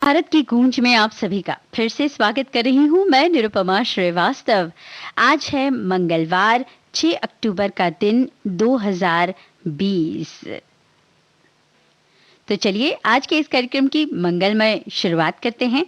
भारत की गूंज में आप सभी का फिर से स्वागत कर रही हूं मैं निरुपमा श्रीवास्तव। आज है मंगलवार 6 अक्टूबर का दिन 2020। तो चलिए आज के इस कार्यक्रम की मंगलमय शुरुआत करते हैं।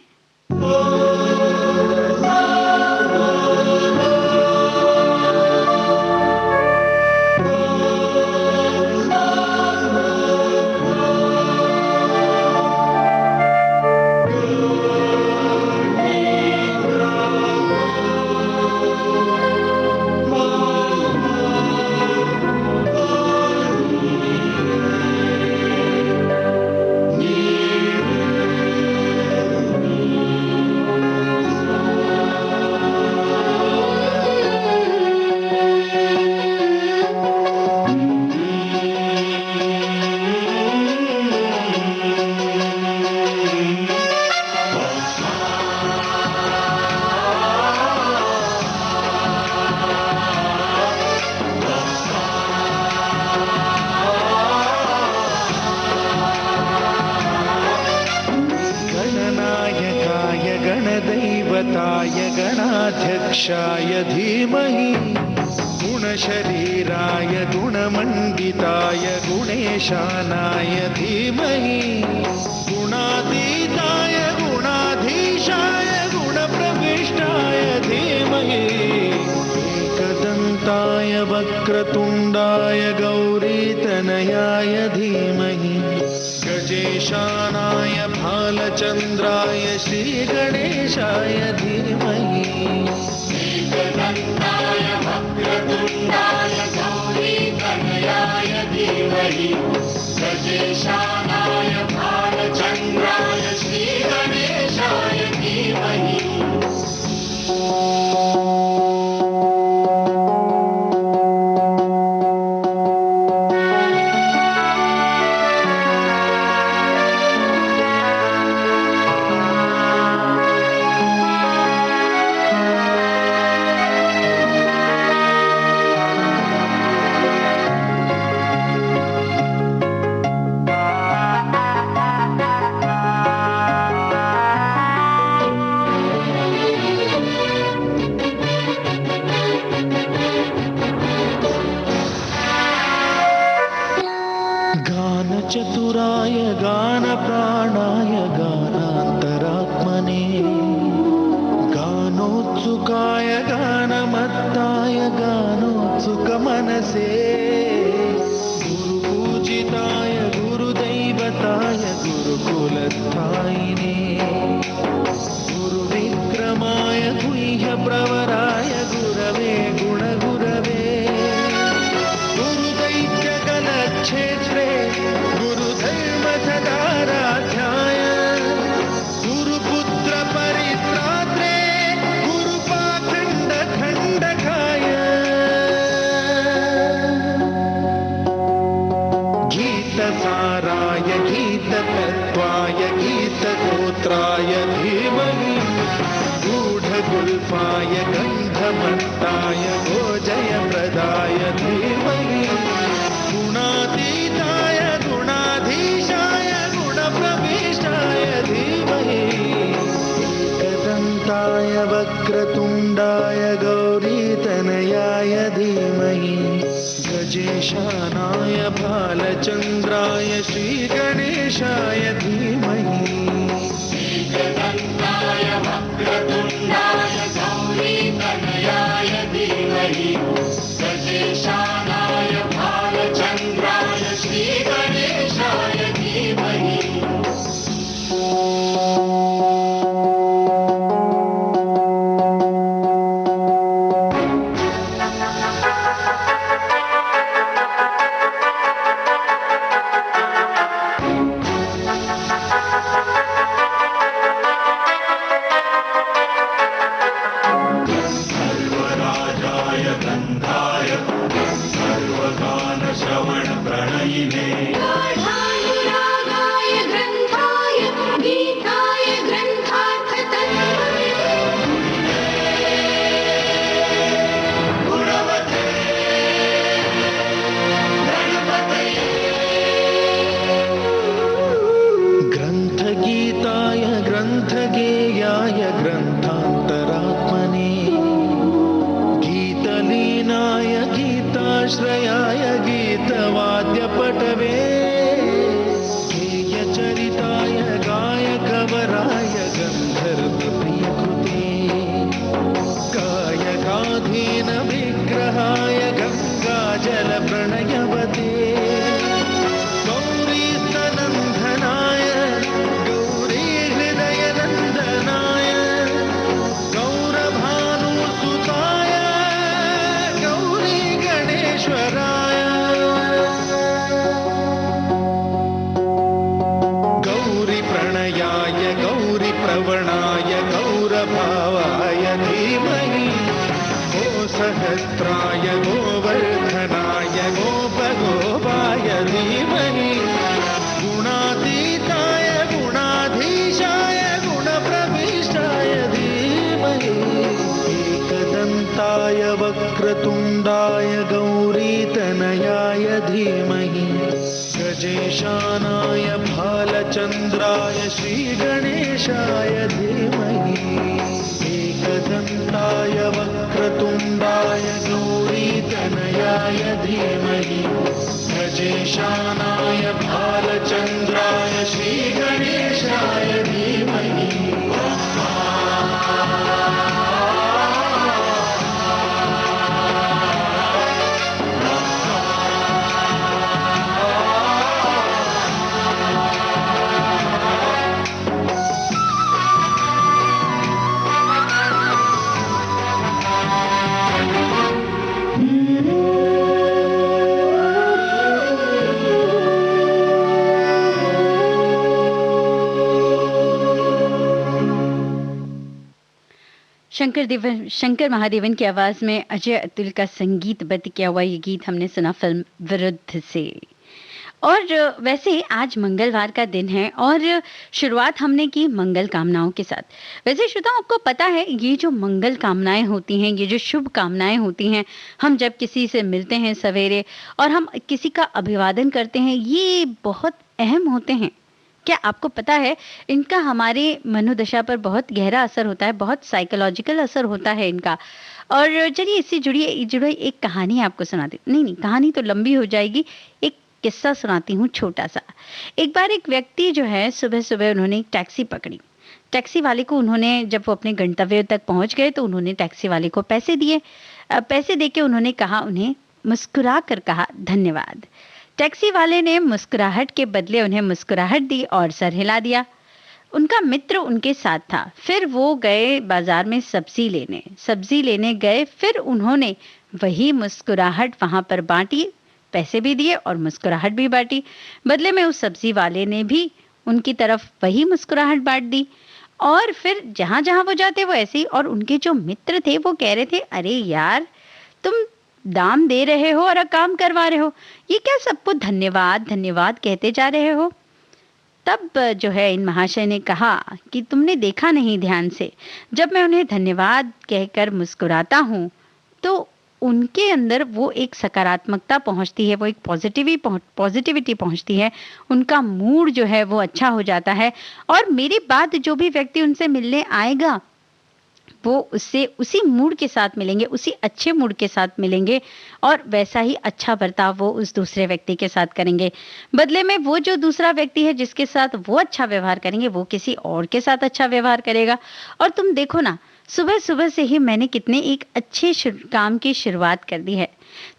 गणाध्यक्षाय धीमहि गुणशरीराय गुणमण्डिताय गुणेशानाय धीमहि गुणातीताय गुणाधीशाय गुणप्रविष्टाय धीमहि एकदन्ताय वक्रतुण्डाय गौरीतनयाय धीमहि गजेशानाय भालचन्द्राय श्रीगणेशाय धीमहि एकदन्ताय वक्रतुण्डाय गौरीतनयाय धीमहि गजेशानाय भालचन्द्राय श्रीगणेशाय धीमहि। चतुराय गानप्राणाय गानान्तरात्मने गानोत्सुकाय गानमत्ताय गानोत्सुकमनसे गुरुपूजिताय गुरुदैवताय गुरुकुलस्थायिने गुरुविक्रमाय गुह्यप्रवराय गुरवे गुणगुरवे गुरुदैत्यगणक्षेत्रे गुरुधर्मसदाराध्याय गुरुपुत्र परित्रात्रे गुरुपाखण्डखण्डकाय गीतसाराय गीततत्त्वाय गीतगोत्राय धीमहि गूढगुल्फाय गन्धमत्ताय गोजयप्रदाय धीमहि गुणातीताय गुणाधीशाय गुणप्रविष्टाय धीमहि एकदन्ताय वक्रतुण्डाय गौरीतनयाय धीमहि गजेशानाय भालचन्द्राय श्रीगणेशाय धीमहि एकदन्ताय वक्रतुण्डाय गौरीतनयाय धीमहि गजेशानाय भालचन्द्राय श्रीगणेशाय धीमहि। ग्रन्थगेयाय ग्रन्थान्तरात्मने गीतलीनाय गीताश्रयाय गीतवाद्यपटवे गेयचरिताय गायकवराय गन्धर्वप्रियकृते गायकाधीन विग्रहाय गङ्गाजलप्रणयवते गौरीस्तनन्दनाय गौरी हृदयनन्दनाय गौरभानुसुताय गौरी गणेश्वराय गौरीप्रणयाय गौरीप्रवणाय गौरभावाय धीमहि गोसहस्राय गोवर्धनाय गोपगोपाय धीमहि गुणातीताय गुणाधीशाय गुणप्रविष्टाय धीमहि एकदन्ताय वक्रतुण्डाय गौरीतनयाय धीमहि गजेशानाय भालचन्द्राय श्रीगणेशाय धीमहि एकदन्ताय वक्रतुण्डाय गौरीतनयाय धीमहि गजेशानाय भालचन्द्राय श्रीगणेशाय धीमहि शंकर महादेवन की आवाज में अजय अतुल का संगीतबद्ध किया हुआ ये गीत हमने सुना फिल्म विरुद्ध से। और वैसे आज मंगलवार का दिन है और शुरुआत हमने की मंगल कामनाओं के साथ। वैसे श्रोताओं, आपको पता है ये जो मंगल कामनाएं होती हैं, ये जो शुभ कामनाएं होती हैं, हम जब किसी से मिलते हैं सवेरे और हम किसी का अभिवादन करते हैं, ये बहुत अहम होते हैं। क्या आपको पता है इनका हमारे मनोदशा पर बहुत गहरा असर होता है, बहुत साइकोलॉजिकल असर होता है इनका। और चलिए इससे जुड़ी एक कहानी आपको सुनाती हूँ। नहीं, कहानी तो लंबी हो जाएगी, एक किस्सा सुनाती हूँ छोटा सा। एक बार एक व्यक्ति जो है सुबह सुबह उन्होंने एक टैक्सी पकड़ी। टैक्सी वाले को उन्होंने, जब वो अपने गंतव्य तक पहुंच गए तो उन्होंने टैक्सी वाले को पैसे दिए। पैसे देके उन्होंने कहा, उन्हें मुस्कुरा कर कहा धन्यवाद। टैक्सी वाले ने मुस्कुराहट के बदले उन्हें मुस्कुराहट दी और सर हिला दिया। उनका मित्र उनके साथ था। फिर वो गए बाजार में सब्जी लेने गए। फिर उन्होंने वही मुस्कुराहट वहां पर बांटी, पैसे भी दिए और मुस्कुराहट भी बांटी। बदले में उस सब्जी वाले ने भी उनकी तरफ वही मुस्कुराहट बांट दी। और फिर जहां जहां वो जाते वो ऐसे ही। और उनके जो मित्र थे वो कह रहे थे, अरे यार, तुम दाम दे रहे हो और काम करवा रहे हो, ये क्या सबको धन्यवाद धन्यवाद कहते जा रहे हो। तब जो है इन महाशय ने कहा कि तुमने देखा नहीं ध्यान से, जब मैं उन्हें धन्यवाद कहकर मुस्कुराता हूँ तो उनके अंदर वो एक सकारात्मकता पहुंचती है, वो एक पॉजिटिविटी पहुंचती है, उनका मूड जो है वो अच्छा हो जाता है। और मेरी बात जो भी व्यक्ति उनसे मिलने आएगा वो उससे उसी मूड के साथ मिलेंगे, उसी अच्छे मूड के साथ मिलेंगे और वैसा ही अच्छा बर्ताव वो उस दूसरे व्यक्ति के साथ करेंगे। बदले में वो जो दूसरा व्यक्ति है जिसके साथ वो अच्छा व्यवहार करेंगे, वो किसी और के साथ अच्छा व्यवहार करेगा। और तुम देखो ना, सुबह सुबह से ही मैंने कितने एक अच्छे काम की शुरुआत कर दी है।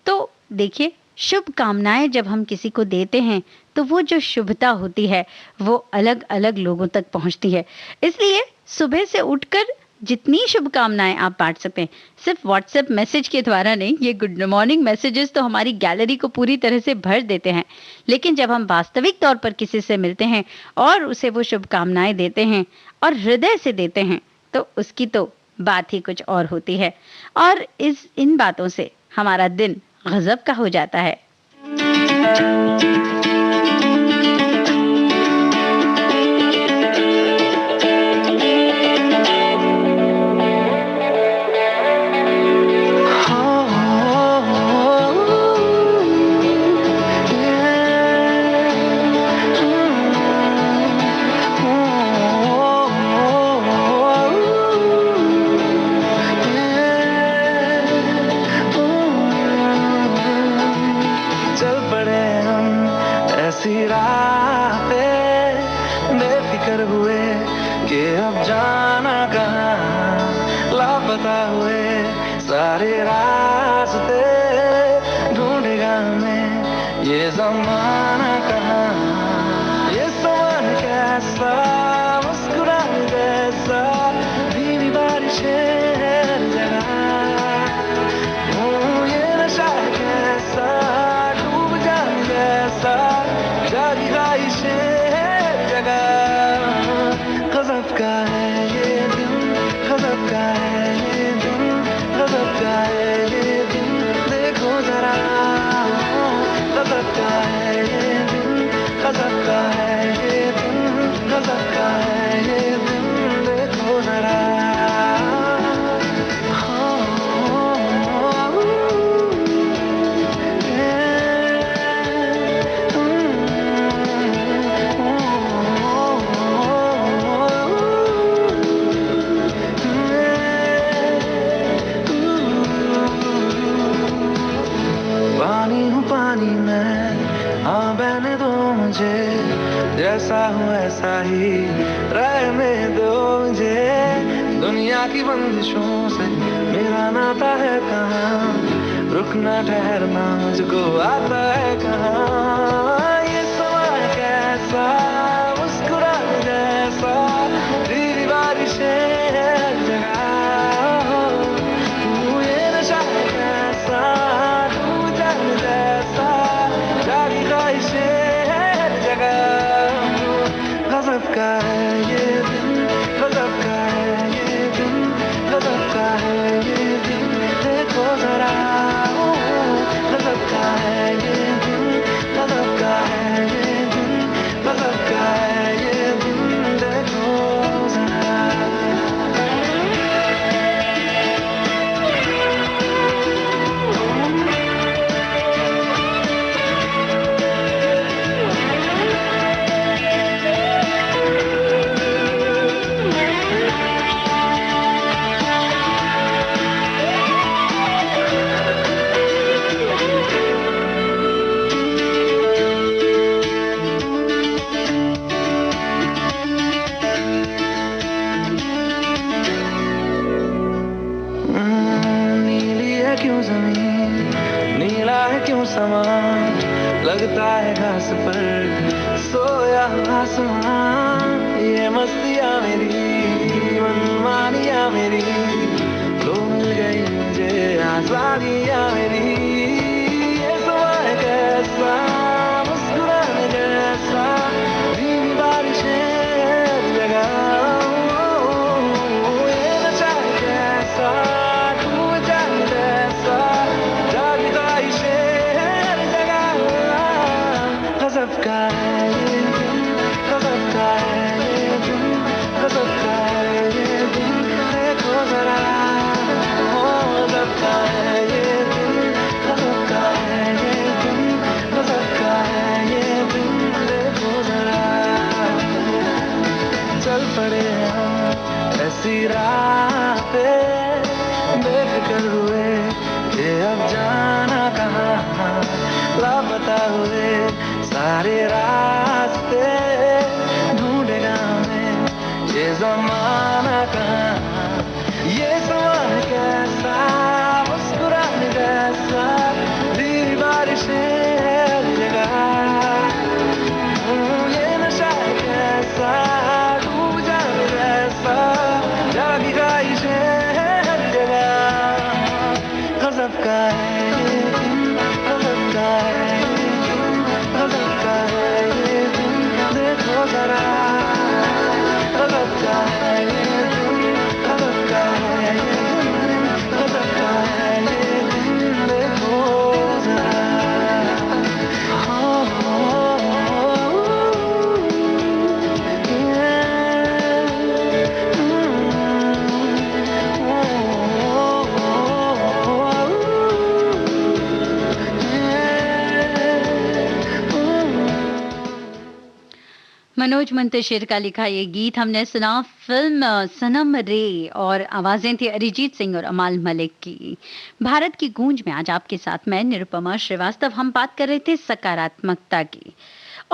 तो देखिए, शुभ कामनाएं जब हम किसी को देते हैं तो वो जो शुभता होती है वो अलग अलग लोगों तक पहुंचती है। इसलिए सुबह से उठकर जितनी शुभकामनाएं आप बांट सकते हैं, सिर्फ व्हाट्सएप मैसेज के द्वारा नहीं। ये गुड मॉर्निंग मैसेजेस तो हमारी गैलरी को पूरी तरह से भर देते हैं, लेकिन जब हम वास्तविक तौर पर किसी से मिलते हैं और उसे वो शुभकामनाएं देते हैं और हृदय से देते हैं तो उसकी तो बात ही कुछ और होती है। और इन बातों से हमारा दिन गजब का हो जाता है। कि अब जाना कहाँ, लापता हुए सारे रास्ते ढूंढेगा हमें ये ज़माना कहाँ। ये समान कैसा, मुस्कुराने जैसा, धीमी बारिशें हर जगह। ये नशा कैसा, डूब जाने जैसा, जागी ख्वाहिशें हर जगह। गज़ब का है ये दिन, गज़ब का है ये दिन, गज़ब का है ये दिन, देखो जरा। गज़ब का है ये दिन, गज़ब का है ये दिन, गज़ब का है ये दिन, देखो जरा। पानी हूँ पानी मैं, हाँ बहने दो मुझे, जैसा हूँ ऐसा ही रहने दो मुझे। दुनिया की बंदिशों से मेरा नाता है कहाँ, रुकना ठहरना मुझको आता है कहाँ। ये समा कैसा, मुस्कुराने जैसा, धीमी बारिशें हर जगह। ये नशा कैसा, डूब जाने जैसा, जागी ख्वाहिशें हर जगह। गज़ब का है ये दिन, गज़ब का है ये दिन, गज़ब का है ये दिन, देखो जरा। गज़ब का है ये दिन, गज़ब का है ये दिन, गज़ब का है ये दिन, देखो जरा। नीली है क्यों जमीन, नीला है क्यों समा, लगता है घास पर सोया आसमां। ये मस्तियाँ मेरी, मनमानियाँ मेरी, लो मिल गई मुझे आज़ादियाँ मेरी। ये समा है कैसा, मुस्कुराने जैसा, धीमी बारिशें हर जगह। ये नशा है कैसा, डूब जाने जैसा, जागी ख्वाहिशें हर जगह। गज़ब का है ये दिन, गज़ब का है ये दिन, गज़ब का है ये दिन, देखो जरा। गज़ब का है ये दिन, गज़ब का है ये दिन, गज़ब का है ये दिन, देखो जरा। चल पड़े हम ऐसी राह पे, देख कर हुए कि अब जाना कहाँ, लापता हुए सारे रास्ते ढूंढेगा हमें ये ज़माना कहाँ। ये समा कैसा, मुस्कुराने जैसा, धीमी बारिशें हर जगह। ये नशा कैसा, डूब जाने जैसा, जागी ख्वाहिशें हर जगह। गज़ब का है ये दिन, गज़ब का है ये दिन, गज़ब का है ये दिन, देखो जरा। गज़ब का है ये दिन, गज़ब का है ये दिन, गज़ब का है ये दिन, देखो जरा। मनोज मुंतशिर का लिखा ये गीत हमने सुना फिल्म सनम रे, और आवाजें थी अरिजीत सिंह और अमाल मलिक की। भारत की गूंज में आज आपके साथ मैं निरुपमा श्रीवास्तव, हम बात कर रहे थे सकारात्मकता की।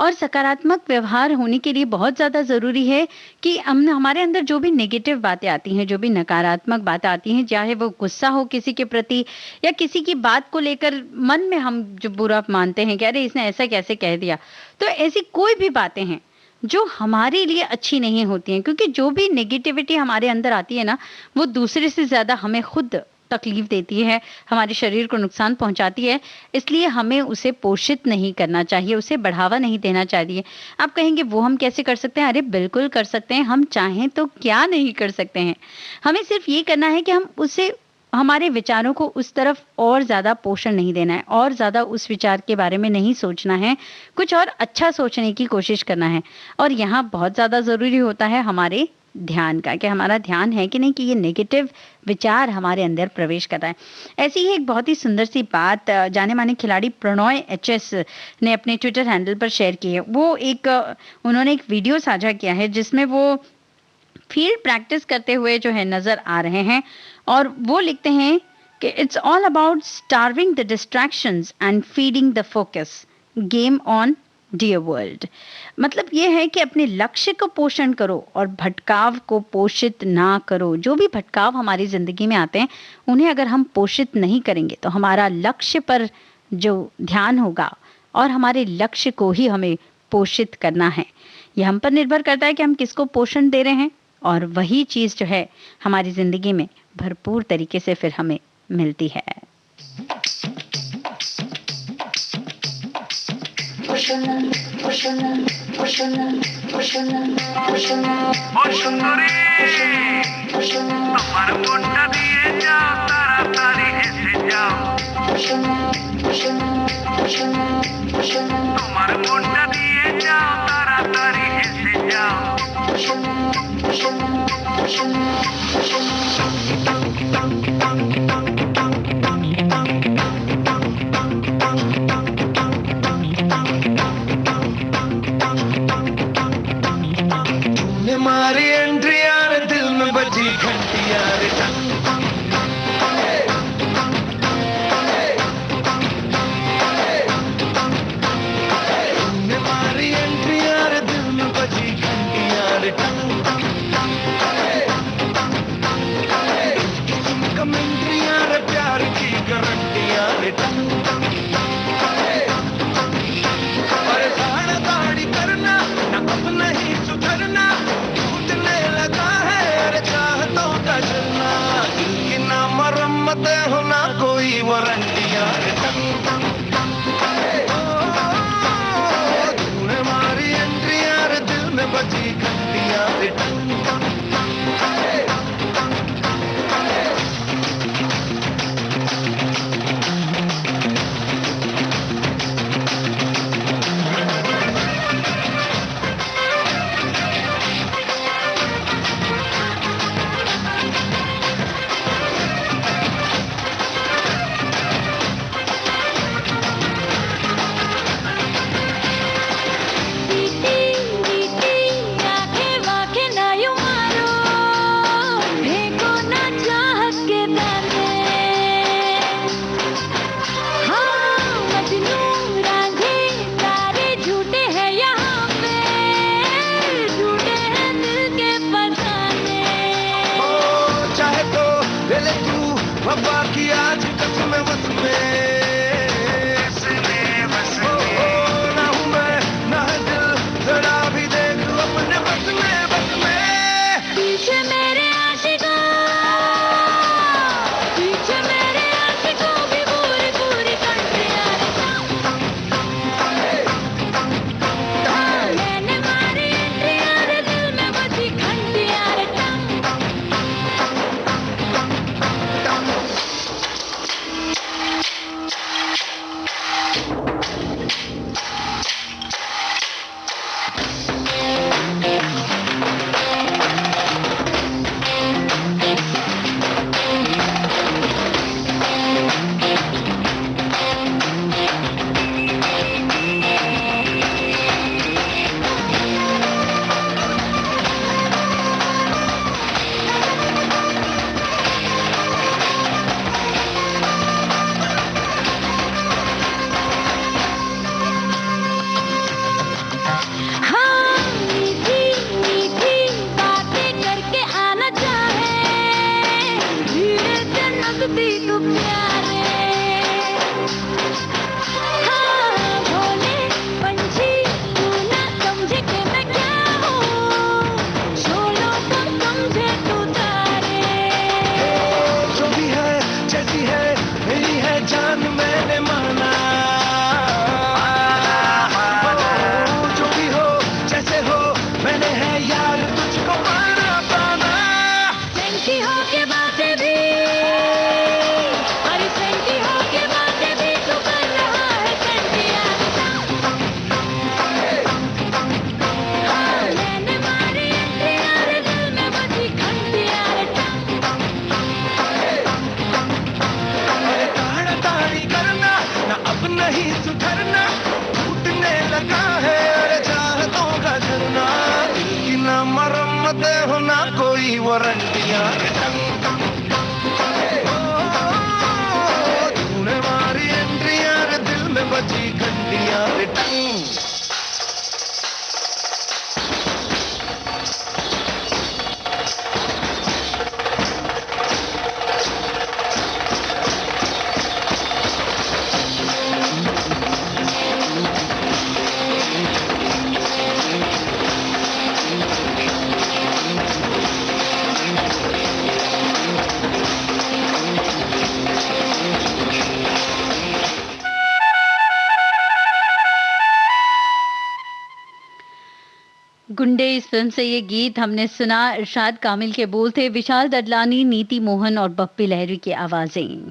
और सकारात्मक व्यवहार होने के लिए बहुत ज़्यादा ज़रूरी है कि हम हमारे अंदर जो भी नेगेटिव बातें आती हैं, जो भी नकारात्मक बातें आती हैं, चाहे वो गुस्सा हो किसी के प्रति या किसी की बात को लेकर मन में हम जो बुरा मानते हैं कि अरे इसने ऐसा कैसे कह दिया। तो ऐसी कोई भी बातें हैं जो हमारे लिए अच्छी नहीं होती हैं, क्योंकि जो भी नेगेटिविटी हमारे अंदर आती है ना, वो दूसरे से ज़्यादा हमें खुद तकलीफ देती है, हमारे शरीर को नुकसान पहुंचाती है। इसलिए हमें उसे पोषित नहीं करना चाहिए, उसे बढ़ावा नहीं देना चाहिए। आप कहेंगे वो हम कैसे कर सकते हैं? अरे बिल्कुल कर सकते हैं, हम चाहें तो क्या नहीं कर सकते हैं। हमें सिर्फ ये करना है कि हम उसे हमारे विचारों को उस तरफ और ज़्यादा पोषण नहीं देना है, और ज़्यादा उस विचार के बारे में नहीं सोचना है, कुछ और अच्छा सोचने की कोशिश करना है। और यहाँ बहुत ज़्यादा ज़रूरी होता है हमारे ध्यान का, कि हमारा ध्यान है कि नहीं कि ये नेगेटिव विचार हमारे अंदर प्रवेश कर रहा है। ऐसी ही एक बहुत ही सुंदर सी बात जाने माने खिलाड़ी प्रणॉय एचएस ने अपने ट्विटर हैंडल पर शेयर की है। वो उन्होंने एक वीडियो साझा किया है जिसमें वो फील्ड प्रैक्टिस करते हुए जो है नजर आ रहे हैं, और वो लिखते हैं कि it's all about starving the distractions and feeding the focus, game on dear world. मतलब ये है कि अपने लक्ष्य को पोषण करो और भटकाव को पोषित ना करो। जो भी भटकाव हमारी जिंदगी में आते हैं उन्हें अगर हम पोषित नहीं करेंगे तो हमारा लक्ष्य पर जो ध्यान होगा, और हमारे लक्ष्य को ही हमें पोषित करना है। यह हम पर निर्भर करता है कि हम किसको पोषण दे रहे हैं, और वही चीज जो है हमारी जिंदगी में भरपूर तरीके से फिर हमें मिलती है। তোমার মনটা দিয়ে যাও তাড়াতাড়ি এসে যাও, তোমার মনটা দিয়ে যাও তাড়াতাড়ি এসে যাও। मारी एंट्री यार दिल में बजी घंटी यार, मारी एंट्री यार दिल में बजी घंटी यार, कमेंट्री यार प्यार की गारंटी यार, परेशान दाढ़ी करना ना अब नहीं सुधरना, मरम्मत हो ना कोई वारंटी यार, तूने मारी एंट्री यार दिल में बची घंटी यार। ना कोई वारंटियां। तूने मारी एंट्रियां, दिल में बची घंटियां। गुंडे इस फिल्म से ये गीत हमने सुना। इरशाद कामिल के बोल थे, विशाल ददलानी, नीति मोहन और बप्पी लहरी की आवाजें।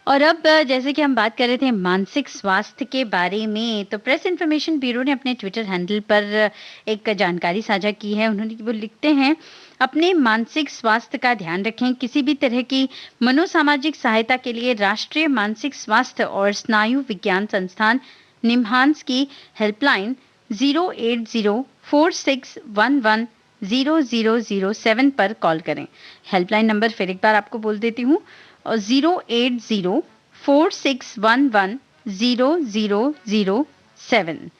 और अब जैसे कि हम बात कर रहे थे मानसिक स्वास्थ्य के बारे में, तो प्रेस इन्फॉर्मेशन ब्यूरो ने अपने ट्विटर हैंडल पर एक जानकारी साझा की है। उन्होंने वो लिखते हैं, अपने मानसिक स्वास्थ्य का ध्यान रखें। किसी भी तरह की मनोसामाजिक सहायता के लिए राष्ट्रीय मानसिक स्वास्थ्य और स्नायु विज्ञान संस्थान निम्हांस की हेल्पलाइन 08046110007 पर कॉल करें। हेल्पलाइन नंबर फिर एक बार आपको बोल देती हूँ, 08046110007।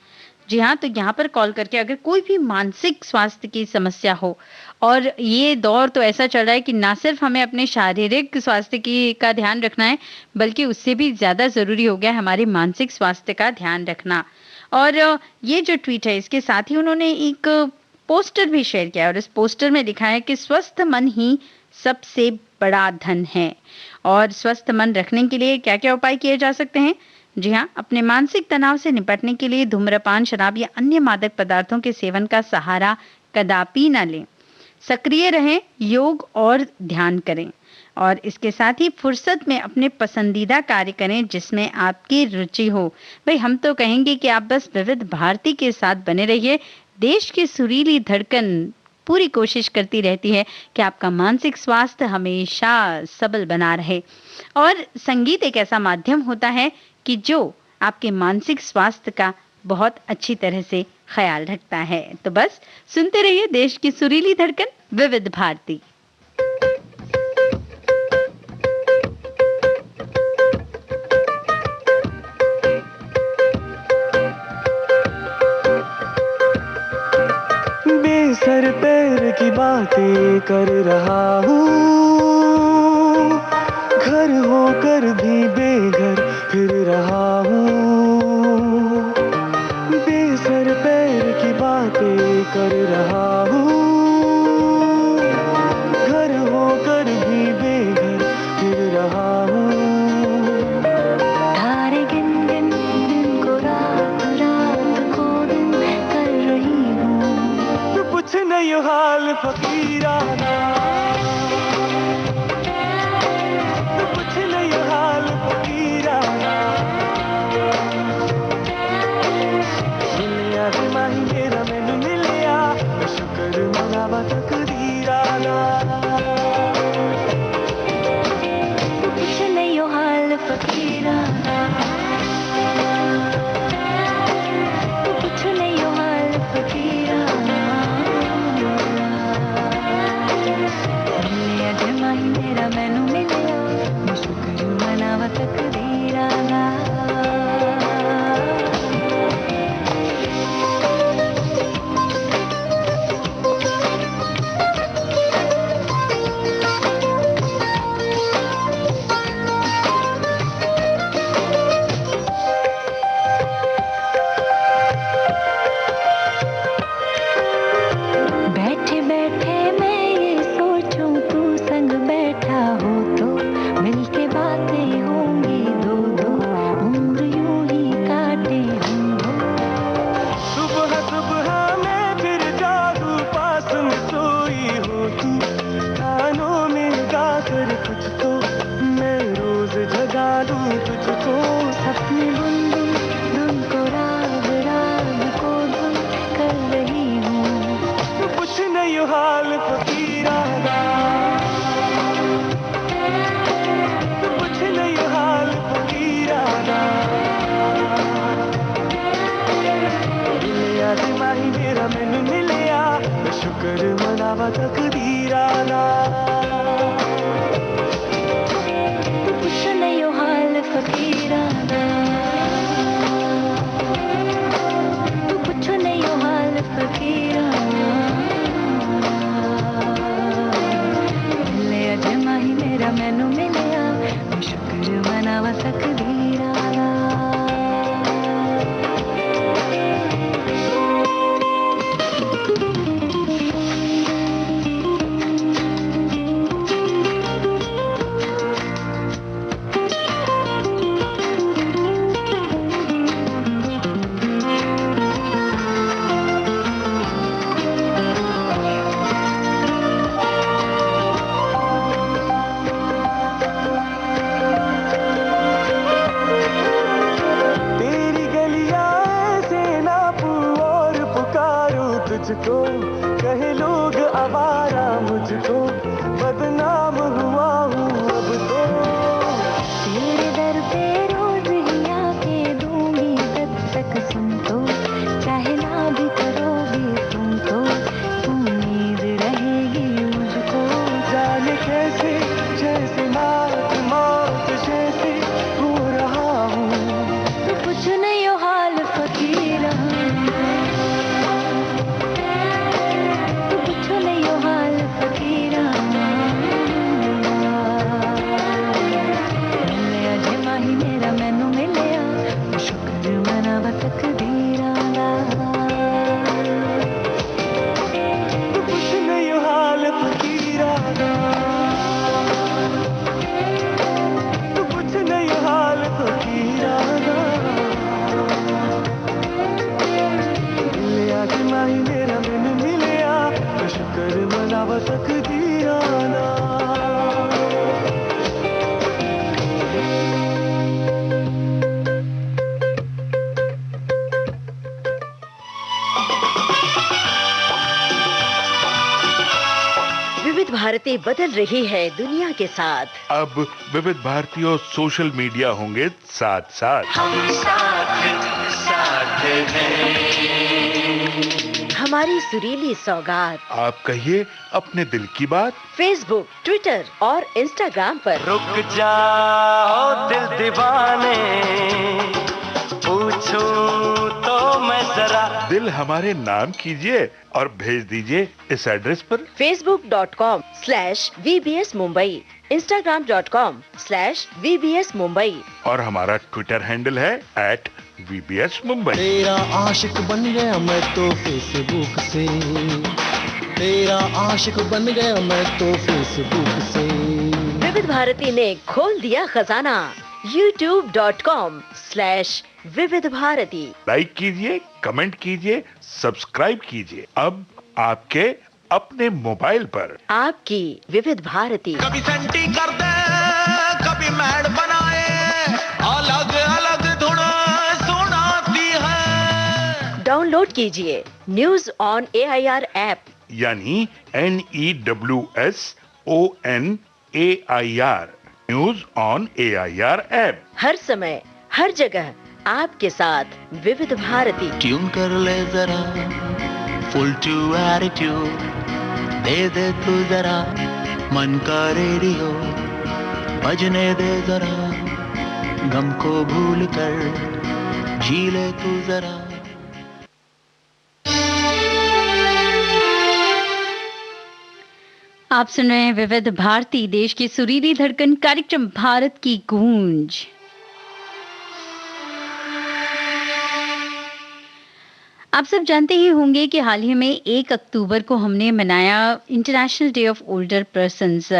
जी हाँ, तो यहाँ पर कॉल करके अगर कोई भी मानसिक स्वास्थ्य की समस्या हो, और ये दौर तो ऐसा चल रहा है कि ना सिर्फ हमें अपने शारीरिक स्वास्थ्य की का ध्यान रखना है, बल्कि उससे भी ज़्यादा ज़रूरी हो गया है हमारे मानसिक स्वास्थ्य का ध्यान रखना। और ये जो ट्वीट है, इसके साथ ही उन्होंने एक पोस्टर भी शेयर किया, और इस पोस्टर में लिखा है कि स्वस्थ मन ही सबसे बड़ा धन है। और स्वस्थ मन रखने के लिए क्या क्या उपाय किए जा सकते हैं? जी हाँ, अपने मानसिक तनाव से निपटने के लिए धूम्रपान, शराब या अन्य मादक पदार्थों के सेवन का सहारा कदापि न लें। सक्रिय रहें, योग और ध्यान करें, और इसके साथ ही फुर्सत में अपने पसंदीदा कार्य करें जिसमें आपकी रुचि हो। भाई, हम तो कहेंगे कि आप बस विविध भारती के साथ बने रहिए। देश की सुरीली धड़कन पूरी कोशिश करती रहती है कि आपका मानसिक स्वास्थ्य हमेशा सबल बना रहे। और संगीत एक ऐसा माध्यम होता है कि जो आपके मानसिक स्वास्थ्य का बहुत अच्छी तरह से ख्याल रखता है। तो बस सुनते रहिए देश की सुरीली धड़कन विविध भारती। बेसर पैर की बातें कर रहा हूँ, घर होकर भी बेघर फिर रहा हूँ। बेसर पैर की बातें कर रहा हूँ, घर होकर भी बेघर फिर रहा हूँ। तारे गिन गिन दिन को रात, रात को दिन कर रही हूँ। तो पूछ नहीं हाल फकीराना, तो पूछ नहीं हाल फकीराना। मिलिया दिमाही मेरा मैनू मिलिया, शुक्र मनावा तकदीराना। तो पूछ नहीं हाल फकीराना, तो पूछ नहीं हाल फकीराना। मिलिया दिमाही मेरा मैनू मिलिया, शुक्र मनावा तकदीराना। बैठे बैठे मैं ये सोचूं, तू संग बैठा हो तो मिलके बातें होंगी दो दो, उम्र यूं ही काटे हम दो। सुबह सुबह मैं फिर जागू, पास में सोई हो तू, कानों में गाकर कुछ तो मैं रोज जगा दूं तुझको। सपने बुन बुन धुन को राग, राग को धुन कर रही हूँ। तो कुछ नहीं हाल फकीराना, तो कुछ नहीं हाल फकीराना। मिलिया दिमाही मेरा मैनू मिलिया मैं शुक्र मनावा तकदीरा दा तू पुछ लियो हाल फकीरा दा तू पुछ लियो हाल फकीरा ले अज माही मेरा मैनू मिलिया मैं शुक्र मनावा तकदीरा दा तुझको कहे लोग आवारा मुझको बदनाम हुआ हूँ अब तो तेरे दर पे रोज ही आके दूंगी जब तक सुन तो चाहे ना भी करोगे तुम तो उम्मीद रहेगी मुझको जाने कैसे जैसे मौत मौत जैसे हो रहा हूँ तो कुछ नहीं हो हाल फकीरा विविध भारती बदल रही है दुनिया के साथ। अब विविध भारती और सोशल मीडिया होंगे साथ साथ। हम साथ साथ हैं। हमारी सुरीली सौगात आप कहिए अपने दिल की बात। फेसबुक, ट्विटर और इंस्टाग्राम पर। रुक जाओ दिल दीवाने पूछूं तो मैं जरा दिल हमारे नाम कीजिए और भेज दीजिए इस एड्रेस पर facebook.com/VBS Mumbai, instagram.com/VBS Mumbai और हमारा ट्विटर हैंडल है @VBS Mumbai। तेरा आशिक बन गया मैं तो फेसबुक से, तेरा आशिक बन गया मैं तो फेसबुक से। विविध भारती ने खोल दिया खजाना youtube.com/विविध भारती। लाइक कीजिए, कमेंट कीजिए, सब्सक्राइब कीजिए। अब आपके अपने मोबाइल पर आपकी विविध भारती। कभी सेंटी कर दे, कभी मैड बनाए, अलग अलग धुन सुनाती है। डाउनलोड कीजिए न्यूज ऑन AIR ऐप, यानी NEWSONAIR news on AIR app. हर समय हर जगह आपके साथ विविध भारती। ट्यून कर ले जरा फुल टू एटीट्यूड, दे दे तू जरा मन का रेडियो, बजने दे जरा गम को भूल कर, जी ले तू जरा। आप सुन रहे हैं विविध भारती, देश की सुरीली धड़कन कार्यक्रम भारत की गूंज। आप सब जानते ही होंगे कि हाल ही में 1 अक्टूबर को हमने मनाया international day of older persons,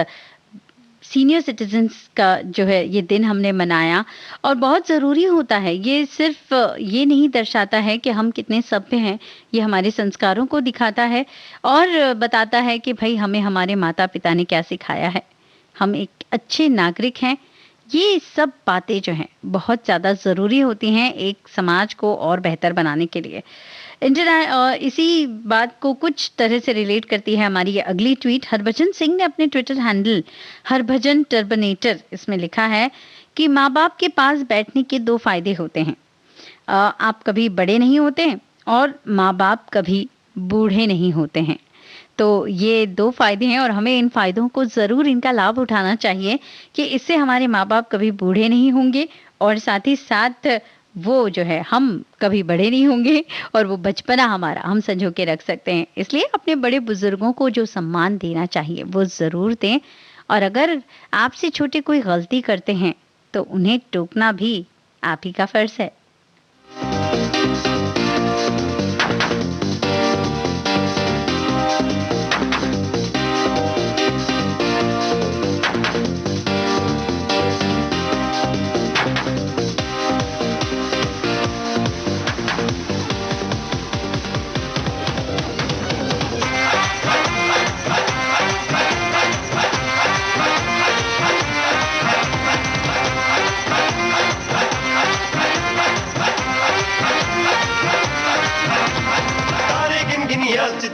senior citizens का जो है ये दिन हमने मनाया। और बहुत ज़रूरी होता है, ये सिर्फ ये नहीं दर्शाता है कि हम कितने सभ्य हैं, ये हमारे संस्कारों को दिखाता है और बताता है कि भाई हमें हमारे माता पिता ने क्या सिखाया है, हम एक अच्छे नागरिक हैं। ये सब बातें जो हैं बहुत ज़्यादा ज़रूरी होती हैं एक समाज को और बेहतर बनाने के लिए। इसी बात को कुछ तरह से रिलेट करती है हमारी ये अगली ट्वीट। हरभजन सिंह ने अपने ट्विटर हैंडल हरभजन टर्बनेटर इसमें लिखा है कि माँ बाप के पास बैठने के 2 फायदे होते हैं। आप कभी बड़े नहीं होते और माँ बाप कभी बूढ़े नहीं होते हैं। तो ये 2 फ़ायदे हैं और हमें इन फ़ायदों को ज़रूर इनका लाभ उठाना चाहिए कि इससे हमारे माँ-बाप कभी बूढ़े नहीं होंगे और साथ ही साथ वो जो है हम कभी बड़े नहीं होंगे और वो बचपना हमारा हम सँजो के रख सकते हैं। इसलिए अपने बड़े-बुज़ुर्गों को जो सम्मान देना चाहिए वो ज़रूर दें और अगर आपसे छोटे कोई गलती करते हैं तो उन्हें टोकना भी आप ही का फ़र्ज़ है।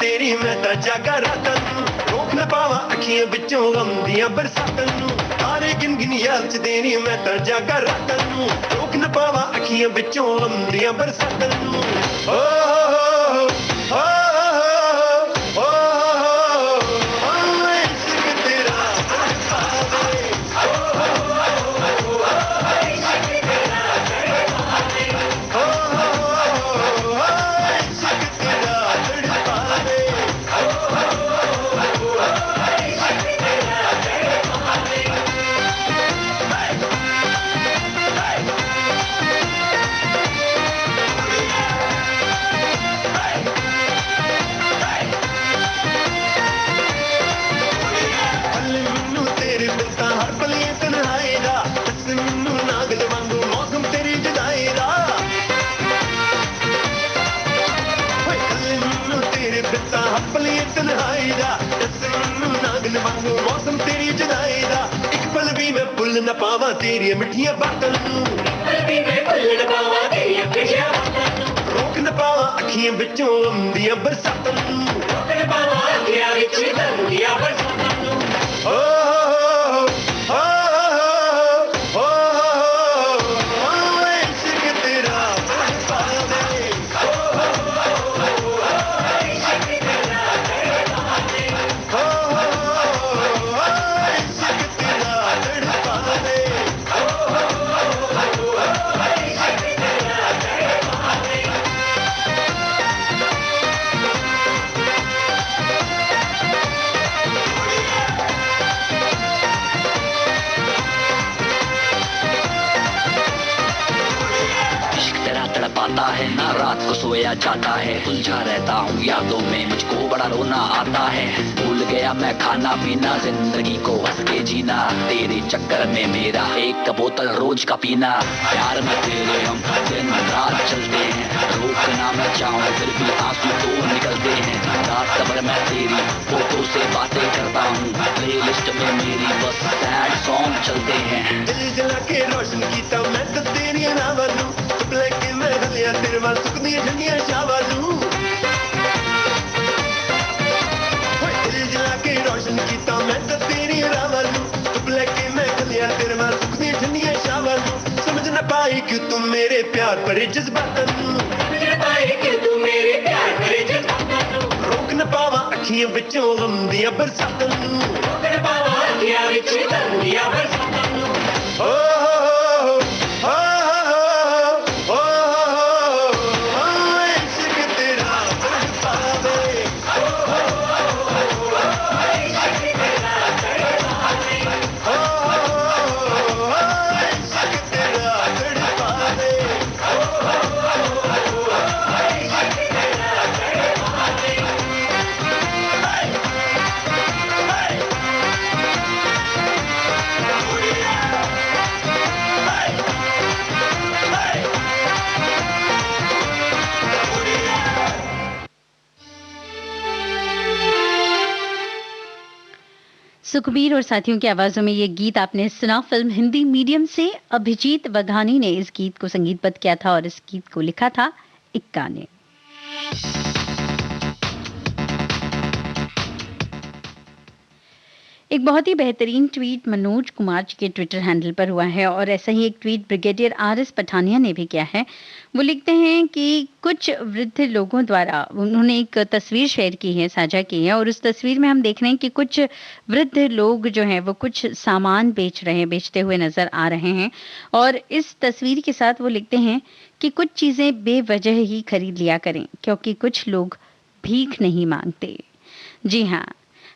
तेरी मैं ता जागा रातां नूं रोक न पावां अखियां विचों गम दियां बरसातां नूं तारे गिन गिन याद च तेरी मैं ता जागा रातां नूं रोक न पावां अखियां विचों गम दियां बरसातां नूं ओ ओ मौसम तेरी जुदाई दा एक पल भी मैं भुल न पावां तेरी मिठियां बातां नूं रोक न पावां अखियां विचों अंदियां बरसातां नूं ओ पाता है ना रात को सोया जाता है उलझा रहता हूँ यादों में मुझको बड़ा रोना आता है भूल गया मैं खाना पीना जिंदगी को हंस के जीना तेरे चक्कर में मेरा एक बोतल रोज का पीना प्यार में तेरे हम दिन रात चलते हैं रोकना मैं चाहूँ फिर भी आंसू तो निकलते हैं रात भर मैं तेरी फोटो से बातें करता हूँ प्लेलिस्ट में मेरी बस सैड सॉन्ग चलते हैं दिल जला के रोशन कीता मैं तो तेरी ना बनूं लेके मैं गलियां तेरे वाल सुकदियां ठंडियां शावालू दिल जला के रोशन कीता मैं तो तेरी रावालू लेके मैं गलियां तेरे वाल सुकदियां ठंडियां शावालू समझ न पाई कि तुम मेरे प्यार भरे जज्बातां नूं रोक न पावां अखियां विचों गम दियां बरसातां नूं ओ सुखबीर और साथियों की आवाजों में ये गीत आपने सुना। फिल्म हिंदी मीडियम से अभिजीत वघानी ने इस गीत को संगीतबद्ध किया था और इस गीत को लिखा था इक्का ने। एक बहुत ही बेहतरीन ट्वीट मनोज कुमार जी के ट्विटर हैंडल पर हुआ है और ऐसा ही एक ट्वीट ब्रिगेडियर आर.एस. पठानिया ने भी किया है। वो लिखते हैं कि कुछ वृद्ध लोगों द्वारा उन्होंने एक तस्वीर शेयर की है, साझा की है और उस तस्वीर में हम देख रहे हैं कि कुछ वृद्ध लोग जो हैं वो कुछ सामान बेचते हुए नजर आ रहे हैं और इस तस्वीर के साथ वो लिखते हैं कि कुछ चीजें बेवजह ही खरीद लिया करें क्योंकि कुछ लोग भीख नहीं मांगते। जी हाँ,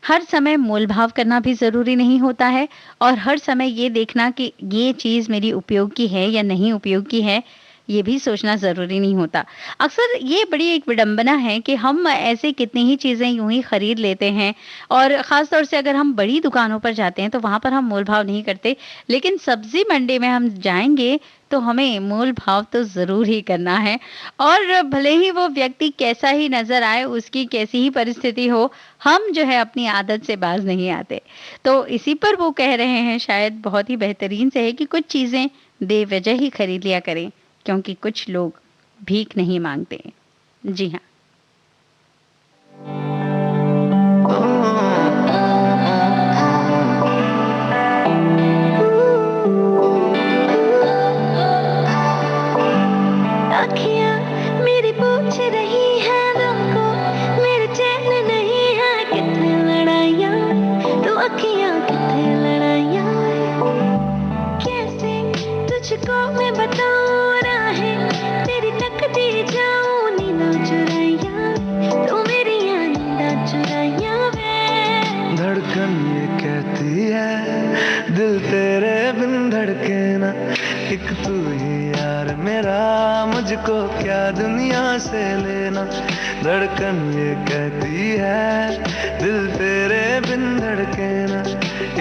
हर समय मोलभाव करना भी ज़रूरी नहीं होता है और हर समय ये देखना कि ये चीज़ मेरी उपयोगी है या नहीं उपयोगी है, ये भी सोचना ज़रूरी नहीं होता। अक्सर ये बड़ी एक विडंबना है कि हम ऐसे कितनी ही चीज़ें यूँ ही खरीद लेते हैं और ख़ास तौर से अगर हम बड़ी दुकानों पर जाते हैं तो वहाँ पर हम मोल-भाव नहीं करते, लेकिन सब्ज़ी मंडी में हम जाएँगे तो हमें मोल-भाव तो ज़रूर ही करना है और भले ही वो व्यक्ति कैसा ही नज़र आए, उसकी कैसी ही परिस्थिति हो, हम जो है अपनी आदत से बाज़ नहीं आते। तो इसी पर वो कह रहे हैं, शायद बहुत ही बेहतरीन से है कि कुछ चीज़ें बेवजह ही खरीद लिया करें क्योंकि कुछ लोग भीख नहीं मांगते। जी हाँ। अखियाँ मेरी पूछ रही है दिल को, मेरे चैन नहीं है, कितने लड़ाइयाँ तो अखियाँ कितने लड़ाइयाँ, कैसे तुझको मैं बताऊँ राहें तेरी तकती जाऊँ, नींदा चुराइयाँ तो मेरी नींदा चुराइयाँ वे। धड़कन ये कहती है दिल तेरे बिन धड़के ना, एक तू ही यार मेरा, मुझको क्या दुनिया से लेना। धड़कन ये कहती है दिल तेरे बिन धड़के ना,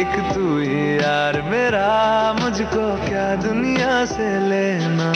एक तू ही यार मेरा, मुझको क्या दुनिया से लेना।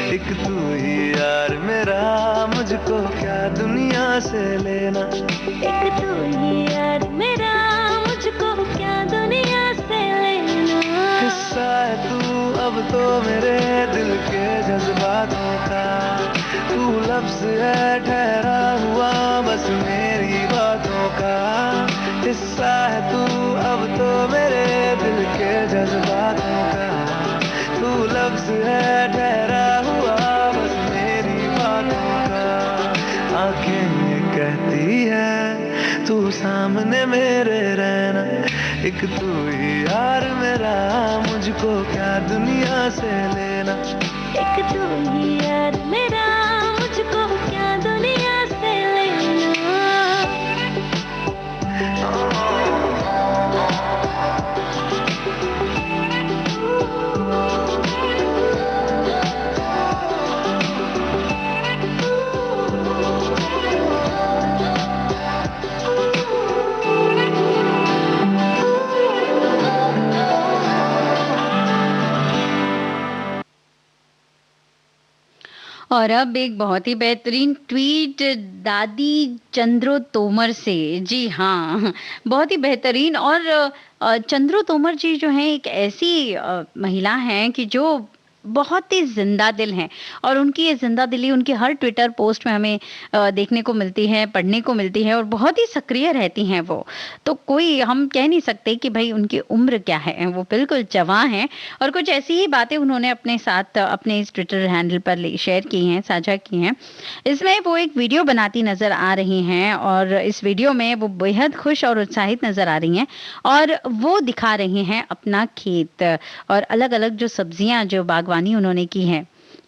एक तू ही यार मेरा, मुझको क्या दुनिया से लेना। एक तू ही यार मेरा, मुझको क्या दुनिया से लेना। हिस्सा है तू अब तो मेरे दिल के जज्बातों का, तू लफ्ज है ठहरा हुआ बस मेरी बातों का। हिस्सा है तू अब तो मेरे दिल के जज्बातों का, तू लफ्ज है ठहरा हुआ बस मेरी बातों का। आंखें ये कहती है तू सामने मेरे रहना, एक तू ही यार मेरा, मुझको क्या दुनिया से लेना। एक तू ही यार मेरा, मुझको क्या दुनिया से लेना। और अब एक बहुत ही बेहतरीन ट्वीट दादी चंद्रो तोमर से। जी हाँ, बहुत ही बेहतरीन। और चंद्रो तोमर जी जो हैं एक ऐसी महिला हैं कि जो बहुत ही जिंदा दिल हैं और उनकी ये जिंदा दिली उनकी हर ट्विटर पोस्ट में हमें देखने को मिलती है, पढ़ने को मिलती है और बहुत ही सक्रिय रहती हैं वो। तो कोई हम कह नहीं सकते कि भाई उनकी उम्र क्या है, वो बिल्कुल जवान हैं और कुछ ऐसी ही बातें उन्होंने अपने साथ अपने इस ट्विटर हैंडल पर शेयर की हैं, साझा की हैं। इसमें वो एक वीडियो बनाती नजर आ रही हैं और इस वीडियो में वो बेहद खुश और उत्साहित नजर आ रही हैं और वो दिखा रही हैं अपना खेत और अलग-अलग जो सब्जियां जो बागवानी उन्होंने की है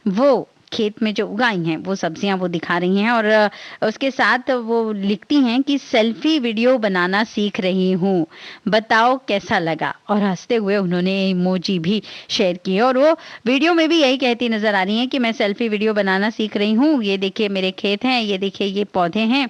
वो खेत में जो उगाई हैं वो सब्जियां वो दिखा रही हैं और उसके साथ वो लिखती हैं कि सेल्फी वीडियो बनाना सीख रही हूँ, बताओ कैसा लगा। और हंसते हुए उन्होंने इमोजी भी शेयर की और वो वीडियो में भी यही कहती नजर आ रही हैं कि मैं सेल्फी वीडियो बनाना सीख रही हूँ, ये देखिए मेरे खेत हैं, ये देखिए ये पौधे हैं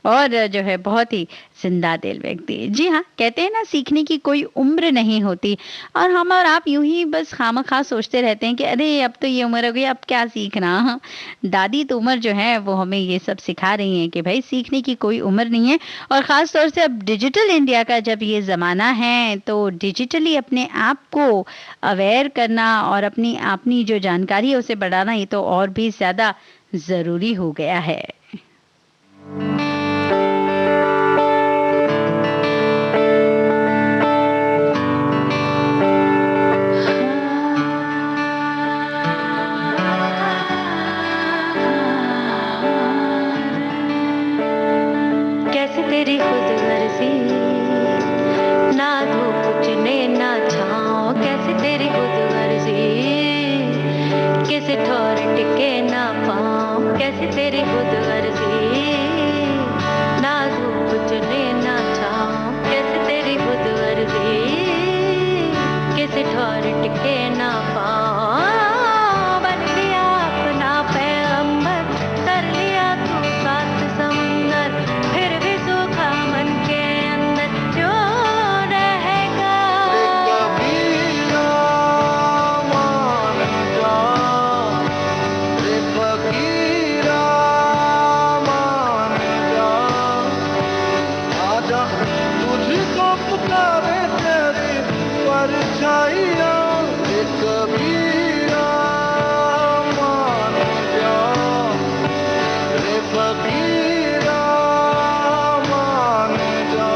और जो है बहुत ही जिंदा दिल व्यक्ति। जी हाँ, कहते हैं ना सीखने की कोई उम्र नहीं होती और हम और आप यूं ही बस खामखा सोचते रहते हैं कि अरे अब तो ये उम्र हो गई, अब क्या सीखना। दादी तो उम्र जो है वो हमें ये सब सिखा रही हैं कि भाई सीखने की कोई उम्र नहीं है और खास तौर से अब डिजिटल इंडिया का जब ये जमाना है तो डिजिटली अपने आप को अवेयर करना और अपनी जो जानकारी है उसे बढ़ाना ये तो और भी ज्यादा जरूरी हो गया है। कैसे तेरी खुद गर्जी, ना धूप चुने ना छाँव, कैसे तेरी खुद गर्जी, किसी ठोर टिके ना पाँव, कैसे तेरी खुद गर्जी, ना धूप चुने ना छाँव, कैसे तेरी खुद गर्जी, किसी ठोर टिके ना पाँव। बन लिया अपना पैगंबर, कर लिया तू सात समुंदर, फिर भी सूखा मन के अंदर क्यों रहेगा। तुझको पुकारे तेरी परछाइयाँ, एक कबीरा मान जा, रे फकीरा मान जा।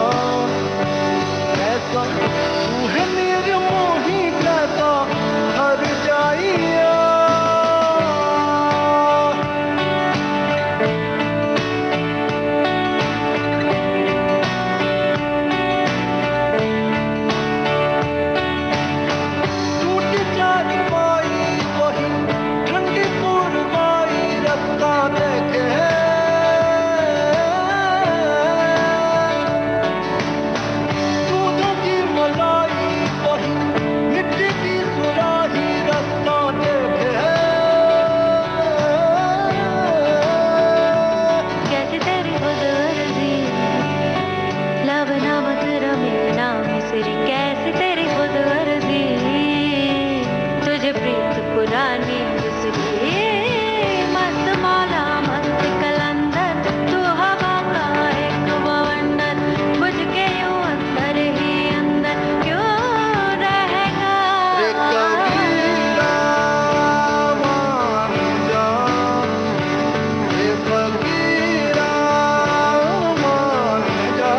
ऐसा तू है निर्मोही कैसा हर जाइया। टूटी चारपाई वही ठंडी पुरवाई रास्ता देखे, दूधों की मलाई वही मिट्टी की सुराही रास्ता देखे। कैसे तेरी खुद गर्जी, लब नमक रमे ना मिसरी, कैसे तेरी खुद गर्जी, तुझे प्रीत पुरानी दूसरी, मस्त मौला मस्त कलंदर, तू हवा का एक बवंडर, बुझ के यूं अंदर ही अंदर क्यों रहेगा। रे कबीरा मान जा, रे फकीरा मान जा।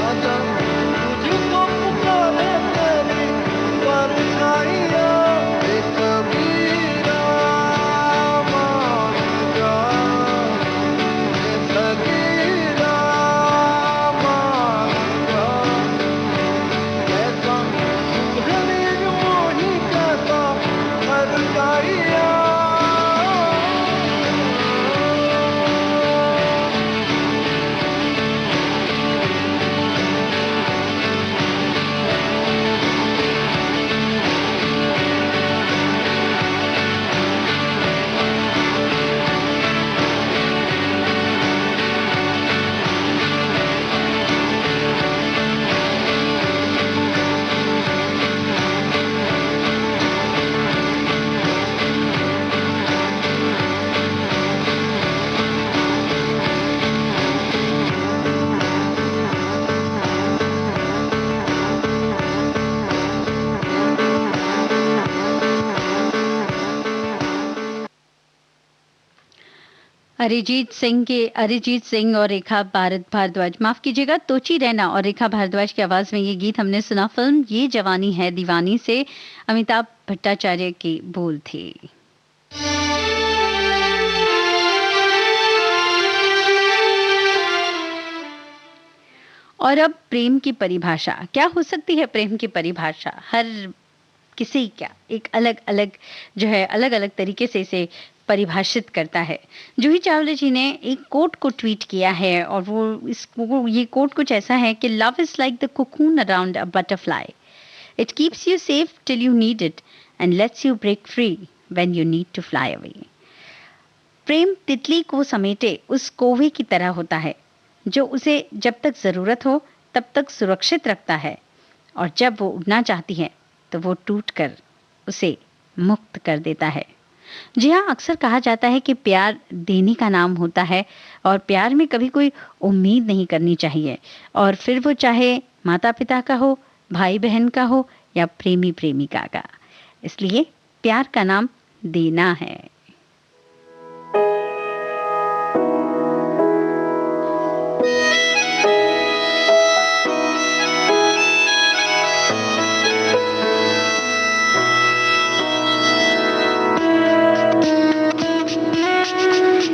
आजा तुझको पुकारे तेरी परछाइयाँ, रे कबीरा अरिजीत सिंह और रेखा भारद्वाज, माफ कीजिएगा, तोची रैना और रेखा भारद्वाज की आवाज में ये गीत हमने सुना। फिल्म ये जवानी है दीवानी से अमिताभ भट्टाचार्य के बोल थे। और अब प्रेम की परिभाषा क्या हो सकती है? प्रेम की परिभाषा हर किसी का एक अलग अलग जो है अलग अलग तरीके से इसे परिभाषित करता है। जूही चावला जी ने एक कोट को ट्वीट किया है और ये कोट कुछ ऐसा है कि love is like the cocoon around a butterfly, it keeps you safe till you need it and lets you break free when you need to fly away. प्रेम तितली को समेटे उस कौवे की तरह होता है जो उसे जब तक जरूरत हो तब तक सुरक्षित रखता है, और जब वो उड़ना चाहती है तो वो टूटकर उसे मुक्त कर देता है। जी हाँ, अक्सर कहा जाता है कि प्यार देने का नाम होता है और प्यार में कभी कोई उम्मीद नहीं करनी चाहिए, और फिर वो चाहे माता पिता का हो, भाई बहन का हो या प्रेमी प्रेमिका का। इसलिए प्यार का नाम देना है।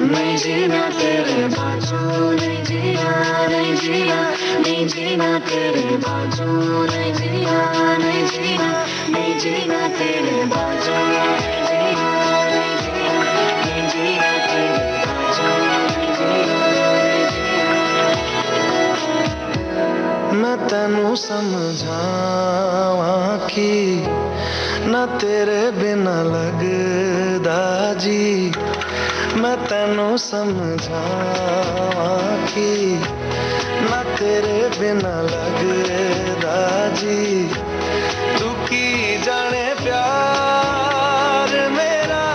नहीं जीना तेरे बाजू, नहीं जीना, नहीं जीना, नहीं जीना तेरे बाजू, नहीं जीना, नहीं जीना, नहीं जीना तेरे बाजू, नहीं जीना, नहीं जीना, नहीं जीना तेरे बाजू, नहीं जीना, नहीं जीना। मैं तेनू समझावां कि ना तेरे बिना लगदा जी, मैं तेनू समझावां कि ना तेरे बिना लगदा जी, तू की जाने प्यार मेरा,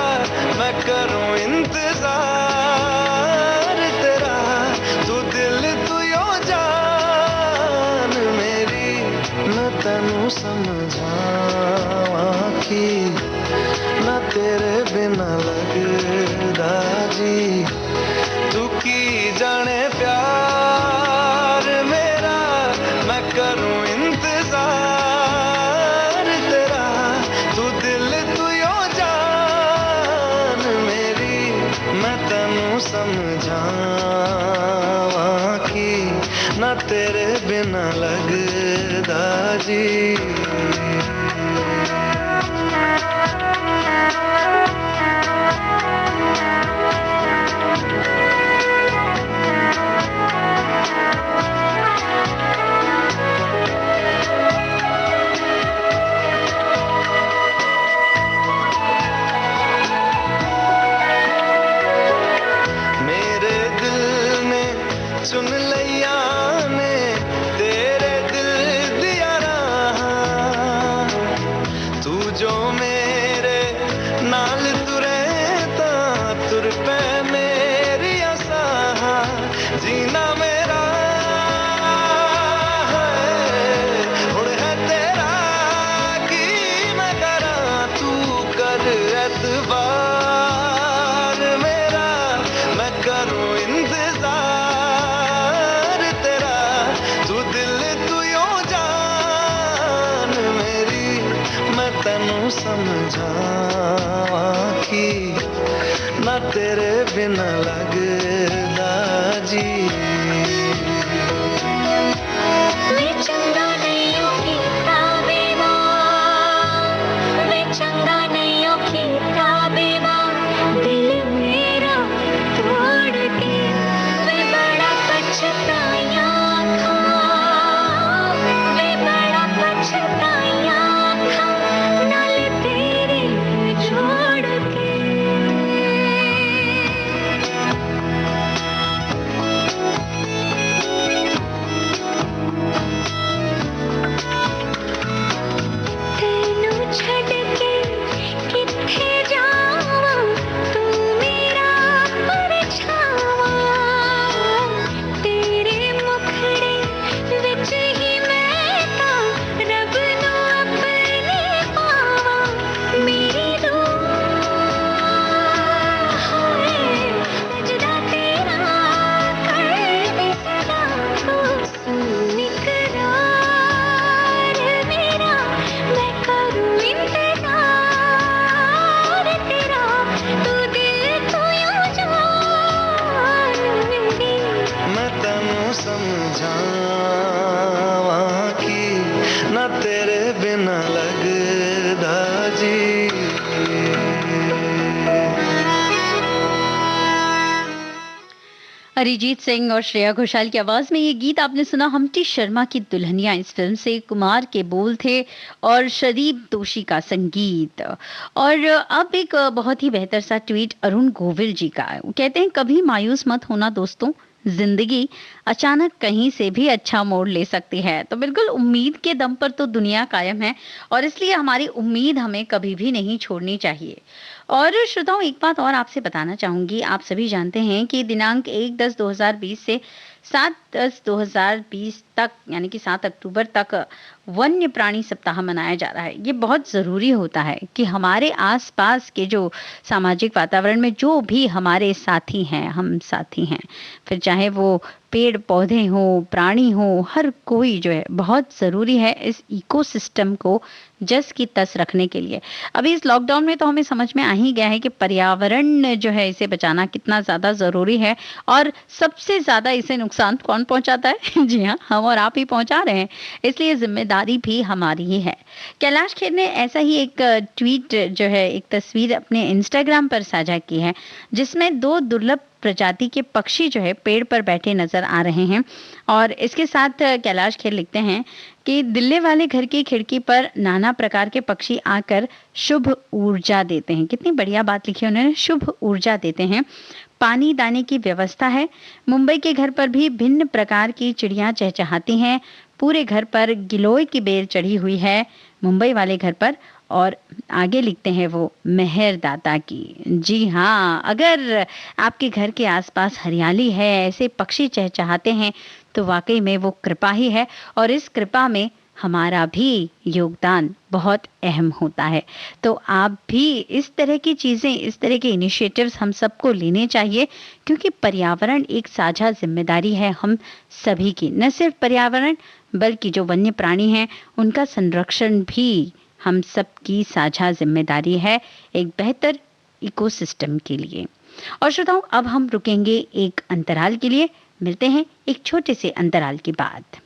मैं करूं इंतजार तेरा, तू दिल तू यो जान मेरी, मैं तेनू समझावां कि ना तेरे बिना लगदा जी, तू की जाने प्यार मेरा, मैं करूं इंतजार तेरा, तू दिल तू यो जान मेरी, मैं तेनू समझावां कि ना तेरे बिना लगदा जी। सुन लिया ने तेरे दिल दिया रहा, तू जो मेरे नाल तुरे ता तुर पे मेरी आसा, जीना मेरा है हुण है तेरा की मैं करा, तू कर एतबार मेरा, मैं करूं इंतजार तेनू समझावां कि ना तेरे बिना लगदा जी। वे चंगा नहीं होगी ताबेवा, वे चंगा नहीं होगी ताबेवा, दिल मेरा तोड़ के वे बड़ा पछताया था, वे बड़ा पछताया था, नाल तेरे छोड़ के। अरिजीत सिंह और श्रेया घोषाल की आवाज में ये गीत आपने सुना। हम्टी शर्मा की दुल्हनिया इस फिल्म से, कुमार के बोल थे और शरीफ दोषी का संगीत। और अब एक बहुत ही बेहतर सा ट्वीट अरुण गोविल जी का। वो कहते हैं, कभी मायूस मत होना दोस्तों, जिंदगी अचानक कहीं से भी अच्छा मोड़ ले सकती है। तो बिल्कुल उम्मीद के दम पर तो दुनिया कायम है और इसलिए हमारी उम्मीद हमें कभी भी नहीं छोड़नी चाहिए। और श्रोताओं, एक बात और आपसे बताना चाहूंगी। आप सभी जानते हैं कि दिनांक 1/10/2020 से 7/10/2020 तक, यानी कि 7 अक्टूबर तक वन्य प्राणी सप्ताह मनाया जा रहा है। ये बहुत जरूरी होता है कि हमारे आसपास के जो सामाजिक वातावरण में जो भी हमारे साथी हैं, हम साथी हैं, फिर चाहे वो पेड़ पौधे हो, प्राणी हो, हर कोई जो है बहुत जरूरी है इस इकोसिस्टम को जस की तस रखने के लिए। अभी इस लॉकडाउन में तो हमें समझ में आ ही गया है कि पर्यावरण जो है इसे बचाना कितना ज्यादा जरूरी है और सबसे ज्यादा इसे नुकसान कौन पहुंचाता है? जी हाँ, हम और आप ही पहुंचा रहे हैं, इसलिए जिम्मेदारी भी हमारी ही है। कैलाश खेर ने ऐसा ही एक ट्वीट जो है, एक तस्वीर अपने इंस्टाग्राम पर साझा की है जिसमें 2 दुर्लभ प्रजाति के पक्षी जो है पेड़ पर बैठे नजर आ रहे हैं। और इसके साथ कैलाश खेर लिखते हैं कि दिल्ली वाले घर की खिड़की पर नाना प्रकार के पक्षी आकर शुभ ऊर्जा देते हैं। कितनी बढ़िया बात लिखी उन्होंने, शुभ ऊर्जा देते हैं। पानी दाने की व्यवस्था है। मुंबई के घर पर भी भिन्न प्रकार की चिड़ियां चहचहाती हैं। पूरे घर पर गिलोय की बेल चढ़ी हुई है मुंबई वाले घर पर। और आगे लिखते हैं वो, मेहर दाता की। जी हाँ, अगर आपके घर के आसपास हरियाली है, ऐसे पक्षी चहचहाते हैं, तो वाकई में वो कृपा ही है और इस कृपा में हमारा भी योगदान बहुत अहम होता है। तो आप भी इस तरह की चीजें, इस तरह के इनिशिएटिव्स हम सबको लेने चाहिए, क्योंकि पर्यावरण एक साझा जिम्मेदारी है हम सभी की। न सिर्फ पर्यावरण बल्कि जो वन्य प्राणी हैं उनका संरक्षण भी हम सबकी साझा जिम्मेदारी है एक बेहतर इकोसिस्टम के लिए। और श्रोताओं, अब हम रुकेंगे एक अंतराल के लिए। मिलते हैं एक छोटे से अंतराल के बाद।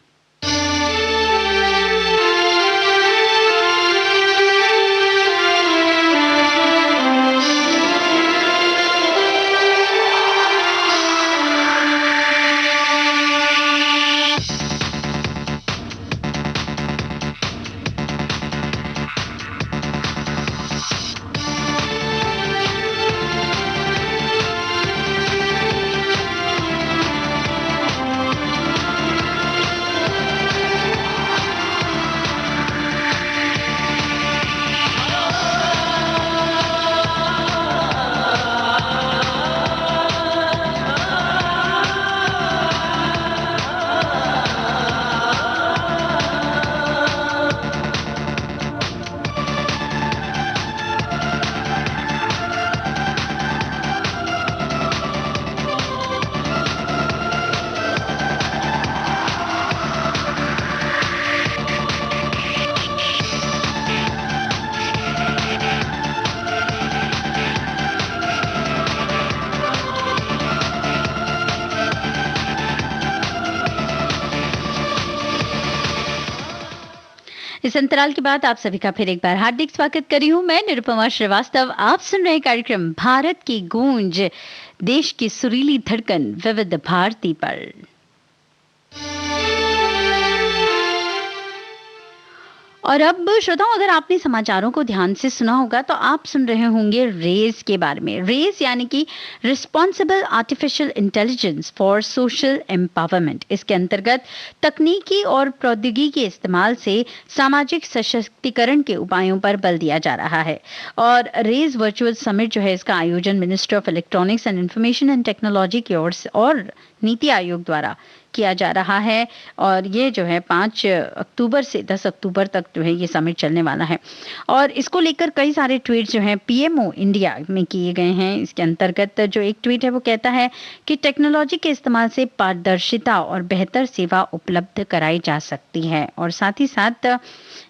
इस अंतराल के बाद आप सभी का फिर एक बार हार्दिक स्वागत करी हूं मैं, निरुपमा श्रीवास्तव। आप सुन रहे कार्यक्रम भारत की गूंज, देश की सुरीली धड़कन विविध भारती पर। और अब श्रोताओं, अगर आपने समाचारों को ध्यान से सुना होगा तो आप सुन रहे होंगे रेज के बारे में। रेज यानी कि responsible artificial intelligence for social empowerment. इसके अंतर्गत तकनीकी और प्रौद्योगिकी के इस्तेमाल से सामाजिक सशक्तिकरण के उपायों पर बल दिया जा रहा है। और रेज वर्चुअल समिट जो है, इसका आयोजन ministry of electronics and information and technology की ओर से और नीति आयोग द्वारा किया जा रहा है। और ये जो है 5 अक्टूबर से 10 अक्टूबर तक जो है ये समिट चलने वाला है। और इसको लेकर कई सारे ट्वीट जो हैं पीएमओ इंडिया में किए गए हैं। इसके अंतर्गत जो एक ट्वीट है वो कहता है कि टेक्नोलॉजी के इस्तेमाल से पारदर्शिता और बेहतर सेवा उपलब्ध कराई जा सकती है। और साथ ही साथ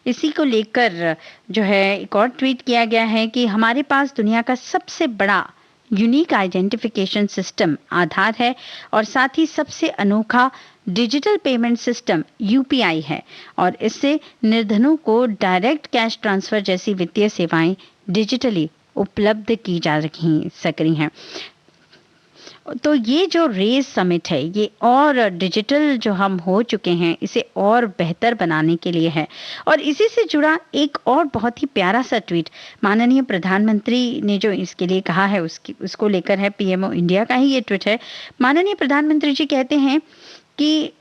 इसी को लेकर जो है एक और ट्वीट किया गया है कि हमारे पास दुनिया का सबसे बड़ा यूनिक आइडेंटिफिकेशन सिस्टम आधार है और साथ ही सबसे अनोखा डिजिटल पेमेंट सिस्टम यूपीआई है। और इससे निर्धनों को डायरेक्ट कैश ट्रांसफर जैसी वित्तीय सेवाएं डिजिटली उपलब्ध की जा सक रही हैं। तो ये जो रेस समिट है ये और डिजिटल जो हम हो चुके हैं इसे और बेहतर बनाने के लिए है। और इसी से जुड़ा एक और बहुत ही प्यारा सा ट्वीट माननीय प्रधानमंत्री ने जो इसके लिए कहा है उसको लेकर है। पीएमओ इंडिया का ही ये ट्वीट है। माननीय प्रधानमंत्री जी कहते हैं कि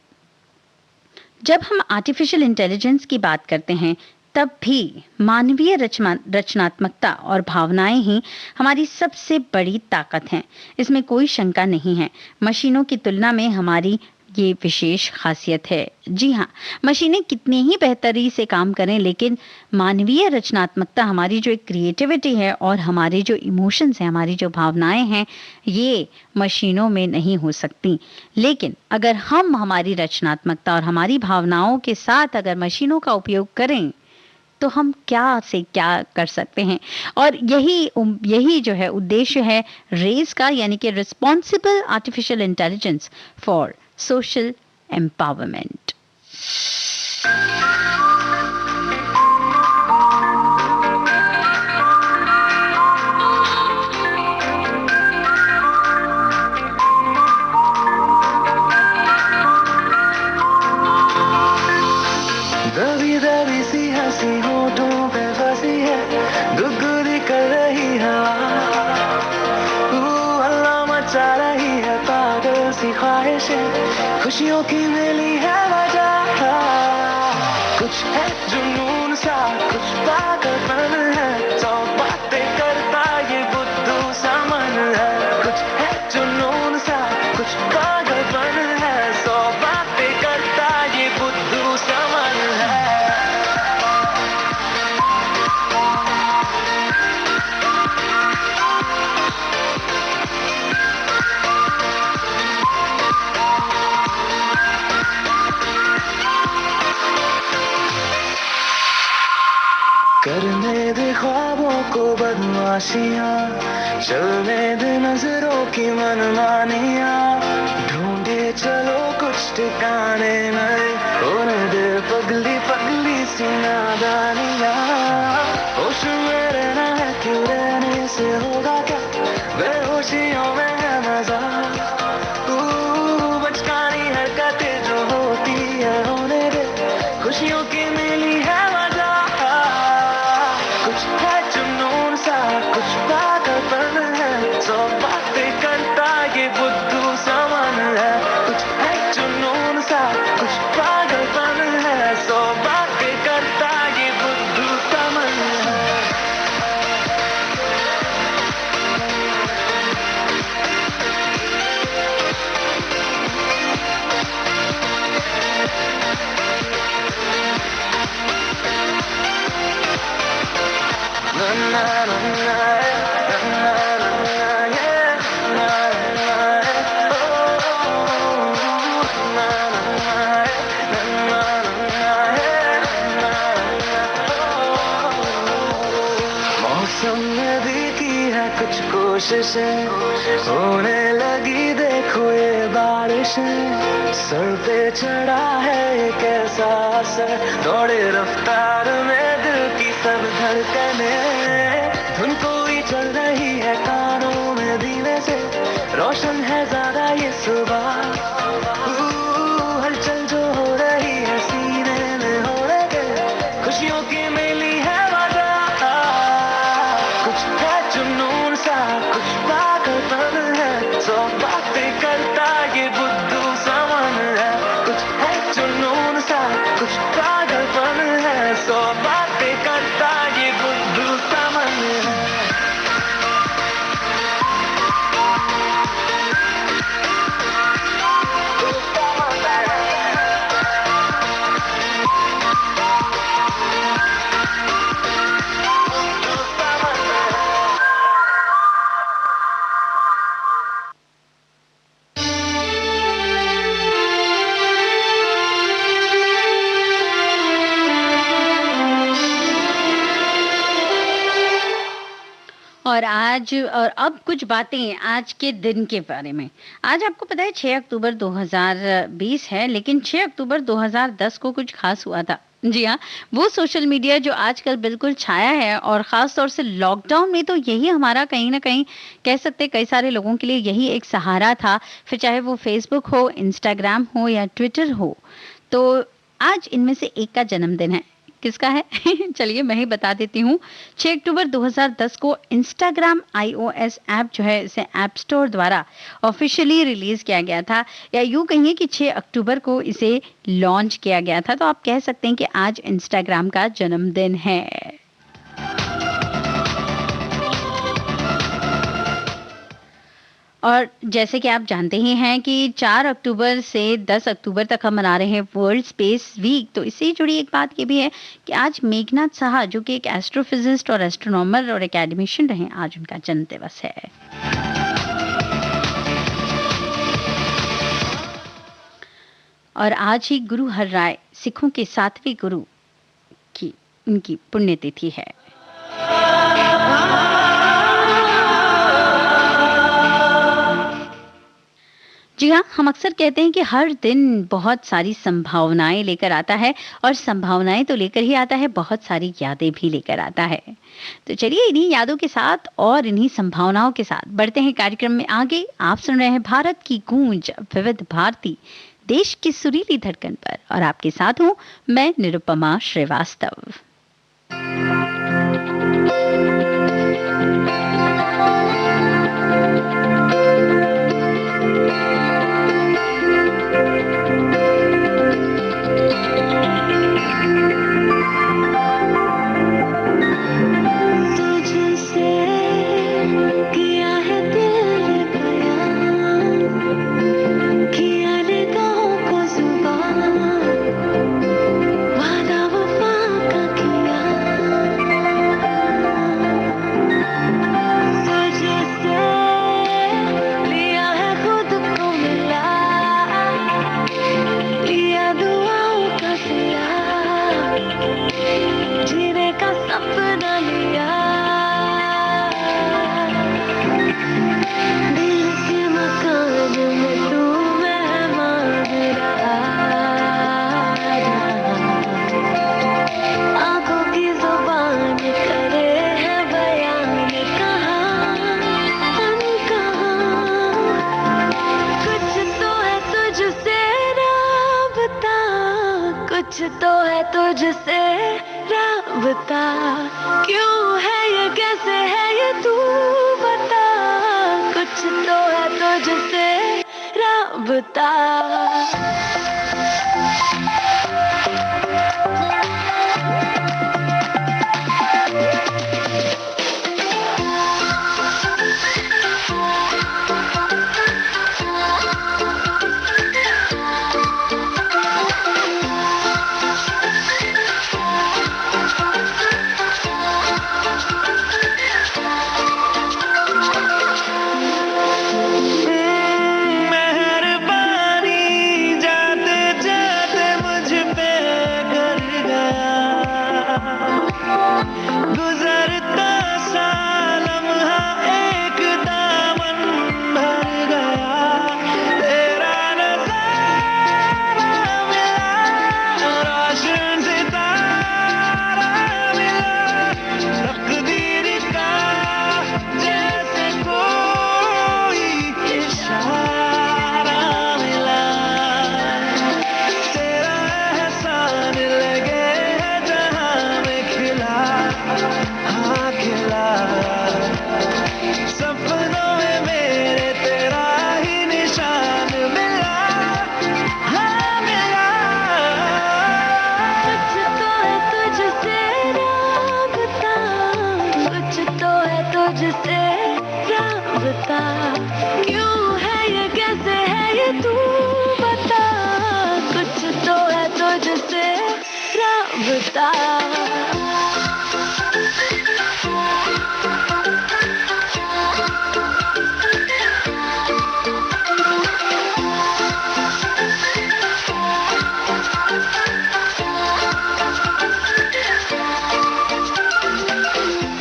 जब हम आर्टिफिशियल इंटेलिजेंस की बात करते हैं तब भी मानवीय रचनात्मकता और भावनाएं ही हमारी सबसे बड़ी ताकत हैं। इसमें कोई शंका नहीं है। मशीनों की तुलना में हमारी ये विशेष खासियत है। जी हाँ, मशीनें कितनी ही बेहतरी से काम करें लेकिन मानवीय रचनात्मकता, हमारी जो एक क्रिएटिविटी है और हमारे जो इमोशंस हैं, हमारी जो भावनाएं हैं, ये मशीनों में नहीं हो सकती। लेकिन अगर हम हमारी रचनात्मकता और हमारी भावनाओं के साथ अगर मशीनों का उपयोग करें तो हम क्या से क्या कर सकते हैं। और यही जो है उद्देश्य है रेस का, यानी कि responsible artificial intelligence for social empowerment. दबी दबी सी हंसी होठों पे फंसी है, गुदगुदी कर रही हवा, हल्ला मचा रही है पागल सी ख्वाहिशें, खुशियों की मिली है वजह, कुछ है जुनून सा, कुछ पागलपन है, सौ बातें करता ये बुद्धू सा मन है, कुछ है जुनून सा, कुछ पागलपन है, सौ बातें करता ये बुद्धू सा मन है। करने दे ख्वाबों को बदमाशियाँ, चलने दे नजरों की मनमानियाँ, ढूंढे चलो कुछ ठिकाने नए, होने दे पगली पगली सी नादानियाँ, होश में रहना है क्यों, रहने से होगा क्या, बेहोशियों में है मजा, बचकानी हरकतें जो होती है होने दे, खुशियों की मिली है वजह, कुछ है जुनून सा, कुछ पागलपन है, सौ बातें करता ये बुद्धू सा मन है, कुछ है जुनून सा, कुछ पागलपन है, सौ बातें करता ये बुद्धू सा मन है। Na na na na, na na na na, yeah, na na, oh, na na na, na na na, yeah, na na, oh। मौसम में भी की है कुछ कोशिशें, होने लगी देखो ये बारिशें, सर पे चढ़ा है एक ऐसा असर, दौड़े रफ्तार में दिल की सब धड़कने, धुन कोई चल रही है कानों में धीमे से, रोशन है ज्यादा ये सुबह, हलचल जो हो रही है सीने में हो रहे, खुशियों की मिली है वजह, कुछ है जुनून सा, कुछ पागलपन है, सौ बातें करता ये बुद्धू सा मन है, कुछ है जुनून सा, कुछ पागलपन है, सौ बातें करता ये बुद्धू सा मन है। और अब कुछ बातें आज के दिन के बारे में। आज आपको पता है 6 अक्टूबर 2020 है, लेकिन 6 अक्टूबर 2010 को कुछ खास हुआ था। जी हाँ, वो सोशल मीडिया जो आजकल बिल्कुल छाया है और ख़ास तौर से लॉकडाउन में तो यही हमारा कहीं न कहीं कह सकते हैं कई सारे लोगों के लिए यही एक सहारा था। फिर चाहे वो फ़ेसबुक हो, इंस्टाग्राम हो या ट्विटर हो। तो आज इनमें से एक का जन्मदिन है। किसका है? चलिए मैं ही बता देती हूँ। 6 अक्टूबर 2010 को इंस्टाग्राम iOS ऐप जो है इसे ऐप स्टोर द्वारा ऑफ़िशियली रिलीज़ किया गया था या यूँ कहिए कि 6 अक्टूबर को इसे लॉन्च किया गया था। तो आप कह सकते हैं कि आज इंस्टाग्राम का जन्मदिन है। और जैसे कि आप जानते ही हैं कि 4 अक्टूबर से 10 अक्टूबर तक हम मना रहे हैं वर्ल्ड स्पेस वीक। तो इससे जुड़ी एक बात ये भी है कि आज मेघनाथ साहा जो कि एक एस्ट्रोफिजिस्ट और एस्ट्रोनॉमर और एकेडमिशियन रहे, आज उनका जन्म दिवस है। और आज ही गुरु हर राय सिखों के 7वें गुरु की उनकी पुण्यतिथि है। जी हाँ, हम अक्सर कहते हैं कि हर दिन बहुत सारी संभावनाएं लेकर आता है और संभावनाएं तो लेकर ही आता है, बहुत सारी यादें भी लेकर आता है। तो चलिए इन्हीं यादों के साथ और इन्हीं संभावनाओं के साथ बढ़ते हैं कार्यक्रम में आगे। आप सुन रहे हैं भारत की गूंज विविध भारती, देश की सुरीली धड़कन पर, और आपके साथ हूँ मैं निरुपमा श्रीवास्तव। कुछ तो है तुझसे राबता, क्यों है ये, कैसे है ये, तू बता। कुछ तो है तुझसे राबता।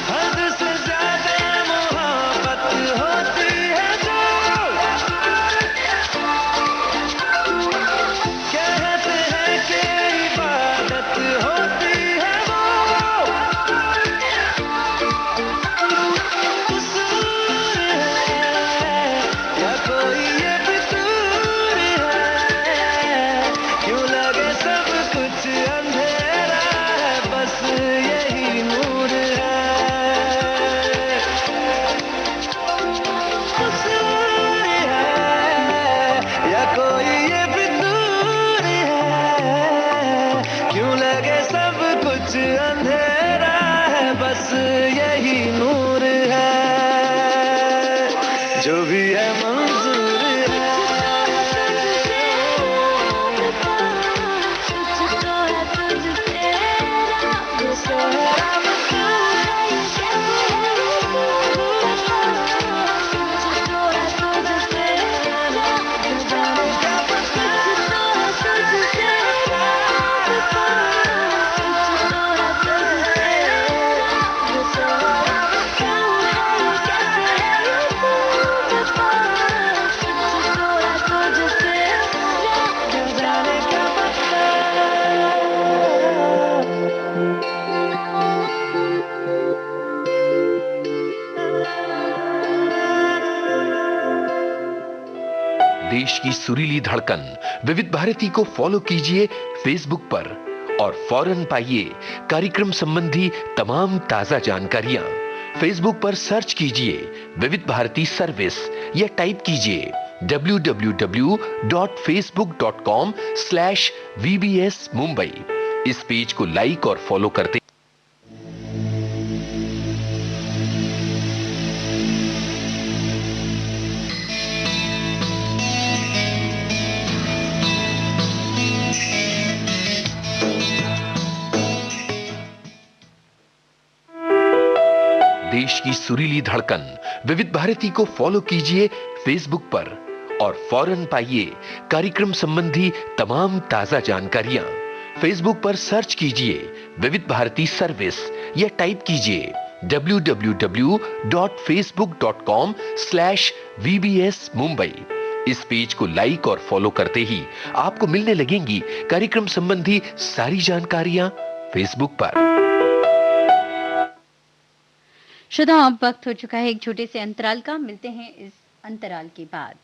हद से ज्यादा मोहब्बत होती है जो जो भी है मंजूर है देश की सुरीली धड़कन विविध भारती को फॉलो कीजिए फेसबुक पर और फौरन पाइए कार्यक्रम संबंधी तमाम ताजा जानकारियां। फेसबुक पर सर्च कीजिए विविध भारती सर्विस या टाइप कीजिए www.facebook.com/VBS Mumbai। इस पेज को लाइक और फॉलो करते देश की सुरीली धड़कन विविध भारती को फॉलो कीजिए फेसबुक पर और फौरन पाइए कार्यक्रम संबंधी तमाम ताजा जानकारियां। फेसबुक पर सर्च कीजिए विविध भारती सर्विस या टाइप कीजिए www.facebook.com/VBS Mumbai। इस पेज को लाइक और फॉलो करते ही आपको मिलने लगेंगी कार्यक्रम संबंधी सारी जानकारियां फेसबुक पर। श्रोता, अब वक्त हो चुका है एक छोटे से अंतराल का। मिलते हैं इस अंतराल के बाद।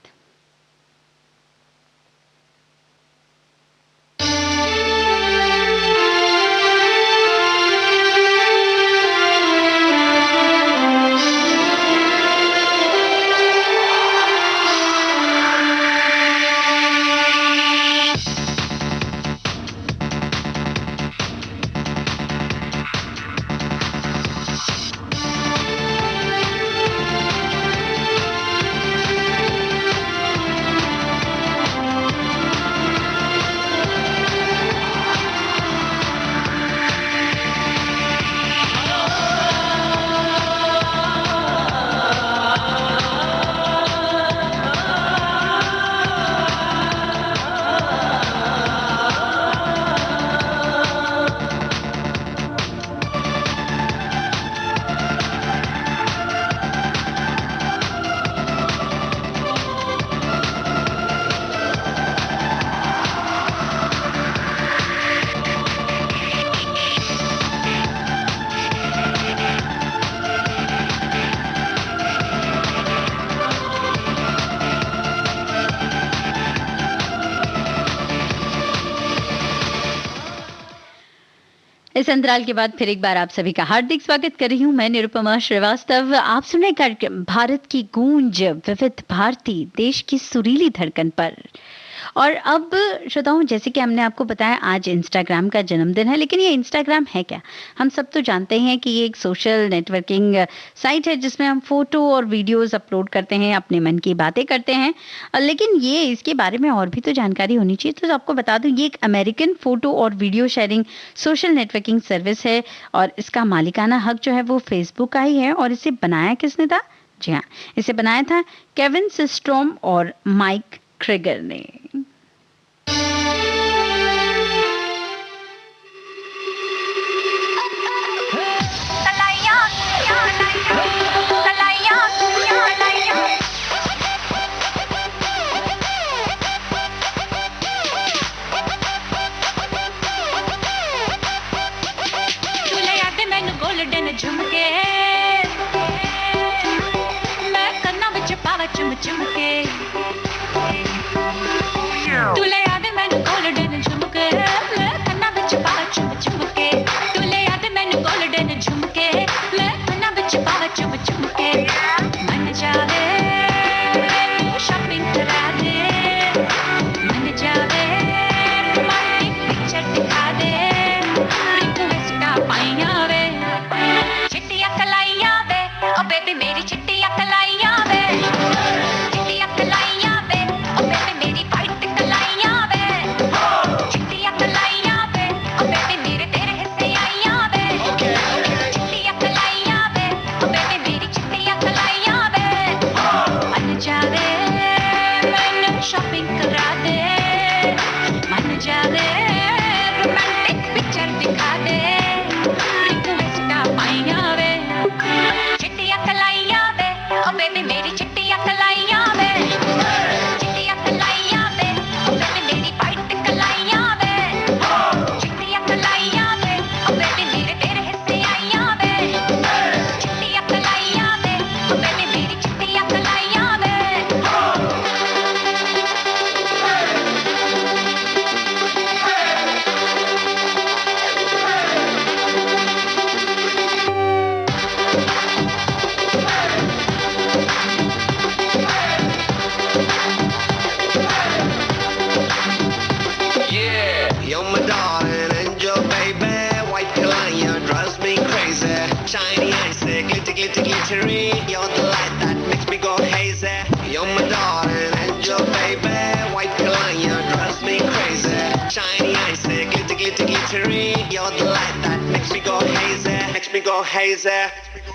इस अंतराल के बाद फिर एक बार आप सभी का हार्दिक स्वागत कर रही हूं मैं निरुपमा श्रीवास्तव। आप सुन रहे कार्यक्रम भारत की गूंज विविध भारती, देश की सुरीली धड़कन पर। और अब श्रोताओं, जैसे कि हमने आपको बताया आज इंस्टाग्राम का जन्मदिन है, लेकिन ये इंस्टाग्राम है क्या? हम सब तो जानते हैं कि ये एक सोशल नेटवर्किंग साइट है जिसमें हम फोटो और वीडियोस अपलोड करते हैं, अपने मन की बातें करते हैं। लेकिन ये इसके बारे में और भी तो जानकारी होनी चाहिए। तो आपको बता दूं, ये एक अमेरिकन फोटो और video sharing social networking service है और इसका मालिकाना हक जो है वो फेसबुक का ही है। और इसे बनाया किसने था? जी हाँ, इसे बनाया था केविन सिस्ट्रोम और माइक क्रेगर ने। झुमके मैं कन्ना विच पावा चुम चुमके तुले याद मैनू गोल्डन झुमके मैं कन्ना विच पावा चुम चुमके तुले याद मैनू गोल्डन झुमके मैं कन्ना विच पावा चुम चुमके मन जावे शॉपिंग करा दे मन जावे रोमांटिक पिक्चर दिखा दे रिक्वेस्ट पाइया वे चिट्टियां कलाइयां वे ओ बेबी मेरी चिट्टियां कलाइयां वे ओ बेबी मेरी चिट्टियां कलाइयां वे, चिट्टियां कलाइयां वे, ओ बेबी मेरी वाइट कलाइयां वे, चिट्टियां कलाइयां वे, ओ बेबी मेरे तेरे हिस्से आइयां वे, चिट्टियां कलाइयां वे, ओ बेबी मेरी चिट्टियां कलाइयां वे। You're my darling angel, baby. White Kalaya drives me crazy. Shiny eyes, glitter, glitter, glittery. You're the light that makes me go hazy. You're my darling angel, baby. White Kalaya drives me crazy. Shiny eyes, glitter, glitter, glittery. You're the light that makes me go hazy. Makes me go hazy.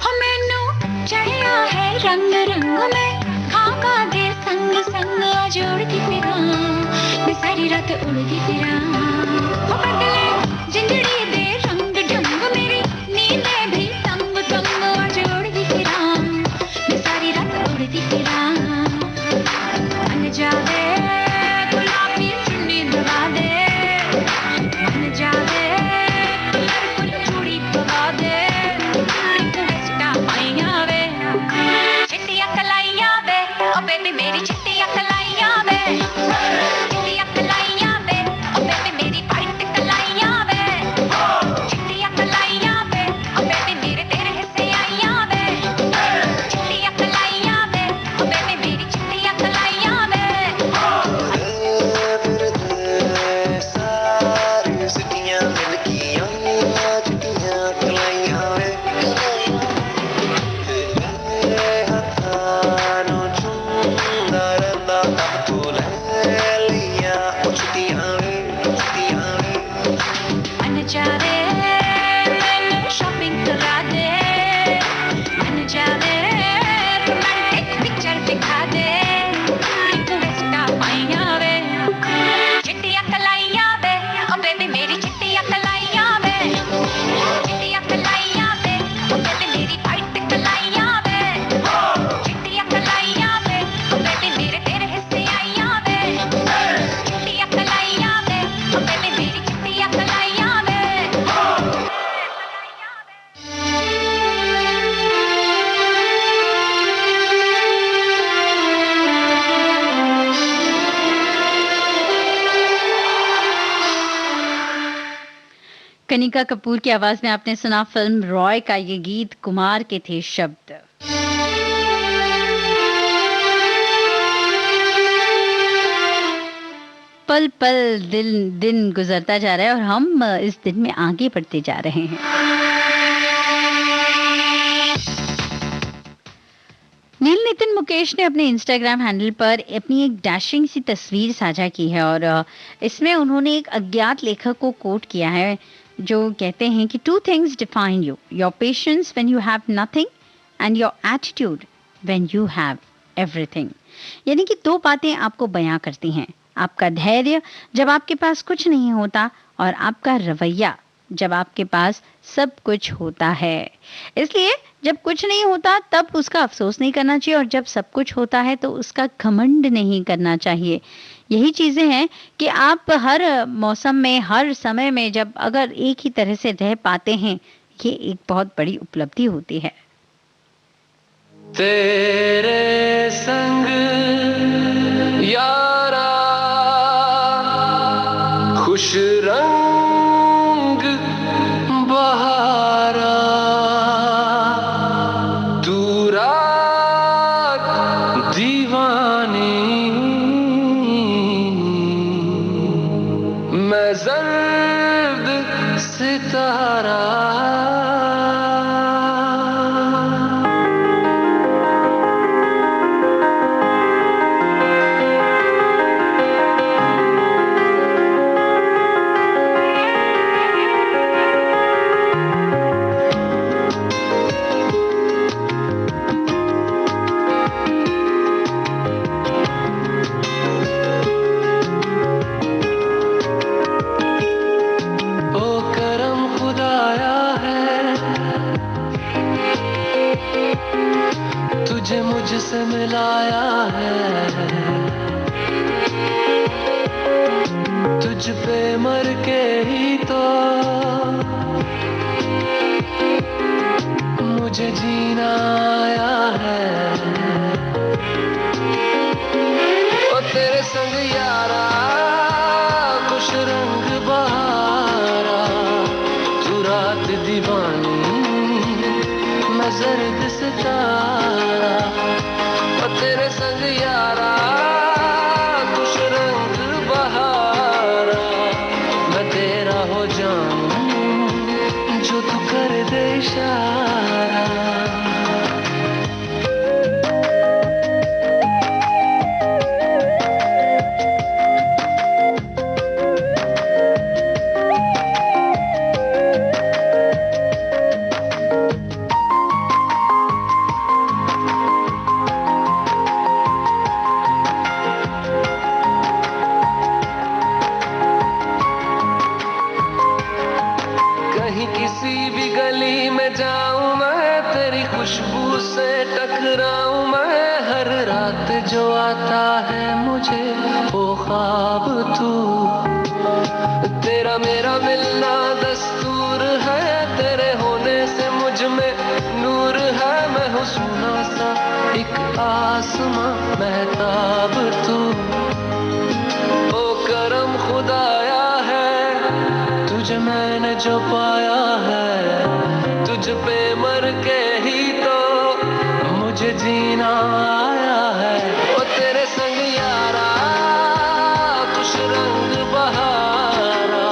हो मैनू चढ़िया है रंग रंग में, खाका दे संग संग आज उड़ती फिरां, मैं सारी रात उड़ती फिरां। हो बदले जिंदड़ी दे रंग ढंग, मेरी नींदें भी तंग तंग आज उड़ती फिरां, मैं सारी रात उड़ती फिरां। मन जावे गुलाबी चुन्नी दबा दे, मन जावे कलरफुल चूड़ी पवा दे, रिक्वेस्टा आइयां वे, चिट्टियां कलाइयां वे, ओ बेबी मेरी चिट्टियां कलाइयां वे, चिट्टियां कलाइयां वे, ओ बेबी मेरी वाइट कलाइयां वे, चिट्टियां कलाइयां वे, ओ बेबी मेरे तेरे हिस्से आइयां वे, चिट्टियां कलाइयां वे, ओ बेबी मेरी चिट्टियां कलाइयां वे। सारी सिटियां मिलकी आइयां, चिट्टियां कलाइयां वे, हत्थां नूं चूमदा रहिंदा, तब तू ले लिया ओ चिट्टियां वे, चिट्टियां वे। मन जावे मैनू शॉपिंग करा दे, मन जावे रोमांटिक पिक्चर दिखा दे, रिक्वेस्टा आइयां वे, चिट्टियां कलाइयां वे, ओ बेबी मेरी चिट्टियां कलाइयां वे, चिट्टियां कलाइयां वे, ओ बेबी मेरी वाइट कलाइयां वे, चिट्टियां कलाइयां वे, ओ बेबी मेरे तेरे हिस्से आइयां वे, चिट्टियां कलाइयां वे, ओ बेबी मेरी चिट्टियां कलाइयां वे। कनिका कपूर की आवाज में आपने सुना फिल्म रॉय का ये गीत, कुमार के थे शब्द। पल पल दिन दिन गुजरता जा रहा है और हम इस दिन में आगे बढ़ते जा रहे हैं। नील नितिन मुकेश ने अपने इंस्टाग्राम हैंडल पर अपनी एक डैशिंग सी तस्वीर साझा की है और इसमें उन्होंने एक अज्ञात लेखक को कोट किया है जो कहते हैं कि 2 things define you, your patience when you have nothing and your attitude when you have everything। यानी कि 2 बातें आपको बयां करती हैं, आपका धैर्य जब आपके पास कुछ नहीं होता और आपका रवैया जब आपके पास सब कुछ होता है। इसलिए जब कुछ नहीं होता तब उसका अफसोस नहीं करना चाहिए और जब सब कुछ होता है तो उसका घमंड नहीं करना चाहिए। यही चीजें हैं कि आप हर मौसम में, हर समय में जब अगर एक ही तरह से रह पाते हैं, ये एक बहुत बड़ी उपलब्धि होती है। तेरे संग यारा खुश रंग बहारा, तू रात दीवानी, मैं जर्द सितारा। तुझसे मिलाया है, तुझ पे मर के ही तो मुझे जीना आया है। ओ तेरे संग यारा कुछ रंग बहारा, तू रात दीवानी मैं जर्द सितारा। ओ तेरे संग यारा कुछ रंग बहारा, मैं तेरा हो जाऊं जो तू कर दे इशारा। कहीं किसी भी गली में जाऊं मैं, तेरी खुशबू से टकराऊं मैं। हर रात जो आता है मुझे वो ख्वाब तू, तेरा मेरा मिलना दस्तूर है। तेरे होने से मुझ में नूर है, मैं हूँ सुना सा एक आसमां महताब तू। ओ करम खुदाया है तुझे मैंने जो पाया है, तुझ पे मर के ही तो मुझे जीना आया है। ओ तेरे संग यारा कुछ रंग बहारा,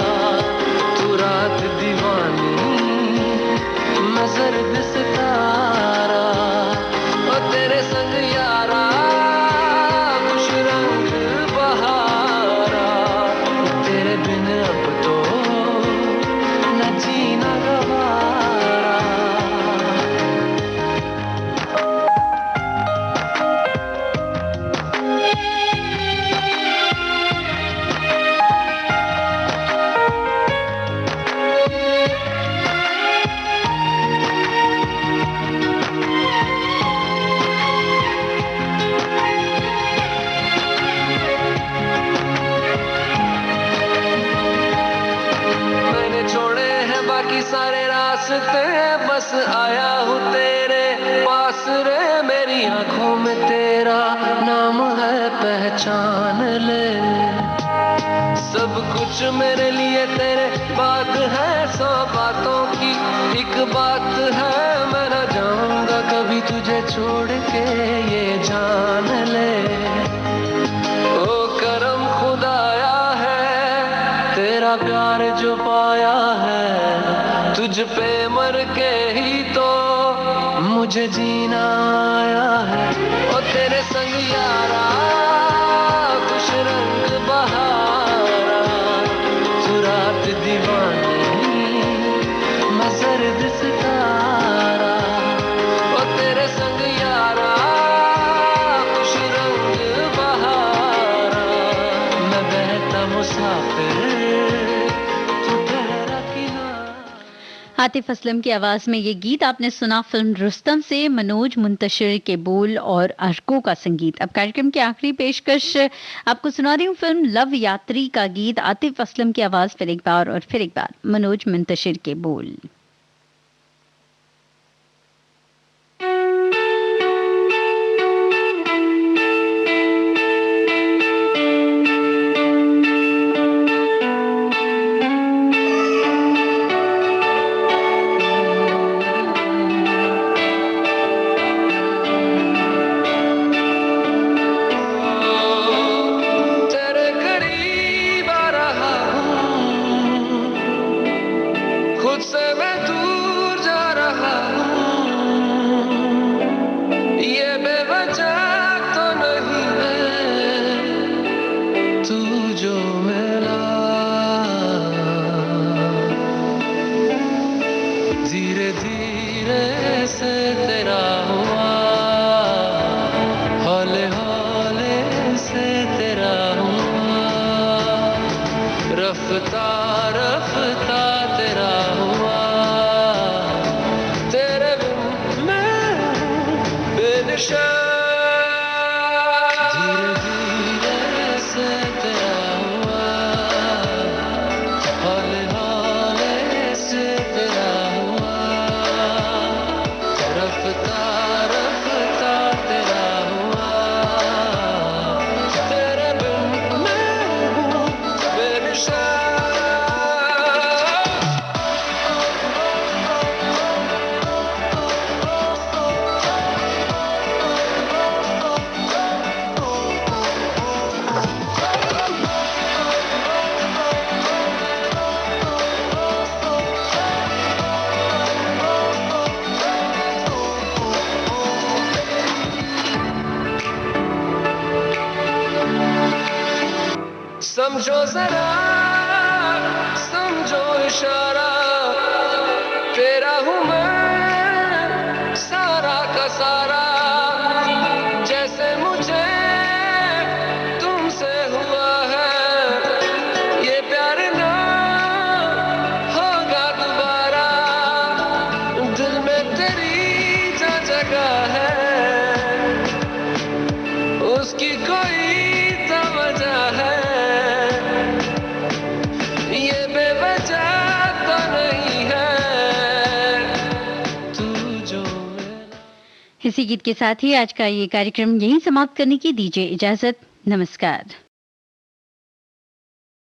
तू रात दीवानी मैं जर्द सितारा। ओ तेरे संग यारा कुछ रंग बहारा, तेरे बिन अब तो न जीना गवारा। मैंने छोड़े हैं बाकी सारे रास्ते, बस आया हूँ तेरे पास रे। मेरी आंखों में तेरा नाम है पहचान ले, सब कुछ मेरे लिए तेरे बात है। 100 बातों की एक बात है, मैं न जाऊंगा कभी तुझे छोड़ के ये जान ले। ओ करम खुदाया है तेरा प्यार जो पाया है, तुझ पे मर के ही तो मुझे जीना आया है। ओ तेरे संग यारा कुछ रंग बहारा, तू रात दीवानी मैं जर्द सितारा। ओ तेरे संग यारा कुछ रंग बहारा, मैं बहता मुसाफिर तू ठहरा किनारा। आतिफ असलम की आवाज में ये गीत आपने सुना फिल्म रुस्तम से। मनोज मुंतशिर के बोल और अर्को का संगीत। अब कार्यक्रम की आखिरी पेशकश आपको सुना रही हूँ फिल्म लव यात्री का गीत। आतिफ असलम की आवाज फिर एक बार और फिर एक बार मनोज मुंतशिर के बोल। तेरे करीब आ रहा हूँ, खुद से मैं दूर जा रहा हूँ। ये बेवजह तो नहीं है तू जो मिला, धीरे धीरे से तेरा हुआ, हौले हौले से तेरा हुआ, रफ्ता रफ्ता तेरा हुआ। तेरे बिन मैं बेनिशान समझो जरा समझो इशारा तेरा हूँ मैं सारा का सारा जैसे मुझे तुमसे हुआ है ये प्यार ना होगा दोबारा दिल में तेरी जो जगह है उसकी कोई तो वजह है ये बेवजह तो नहीं है तू जो इसी गीत के साथ ही आज का ये कार्यक्रम यहीं समाप्त करने की दीजिए इजाजत। नमस्कार।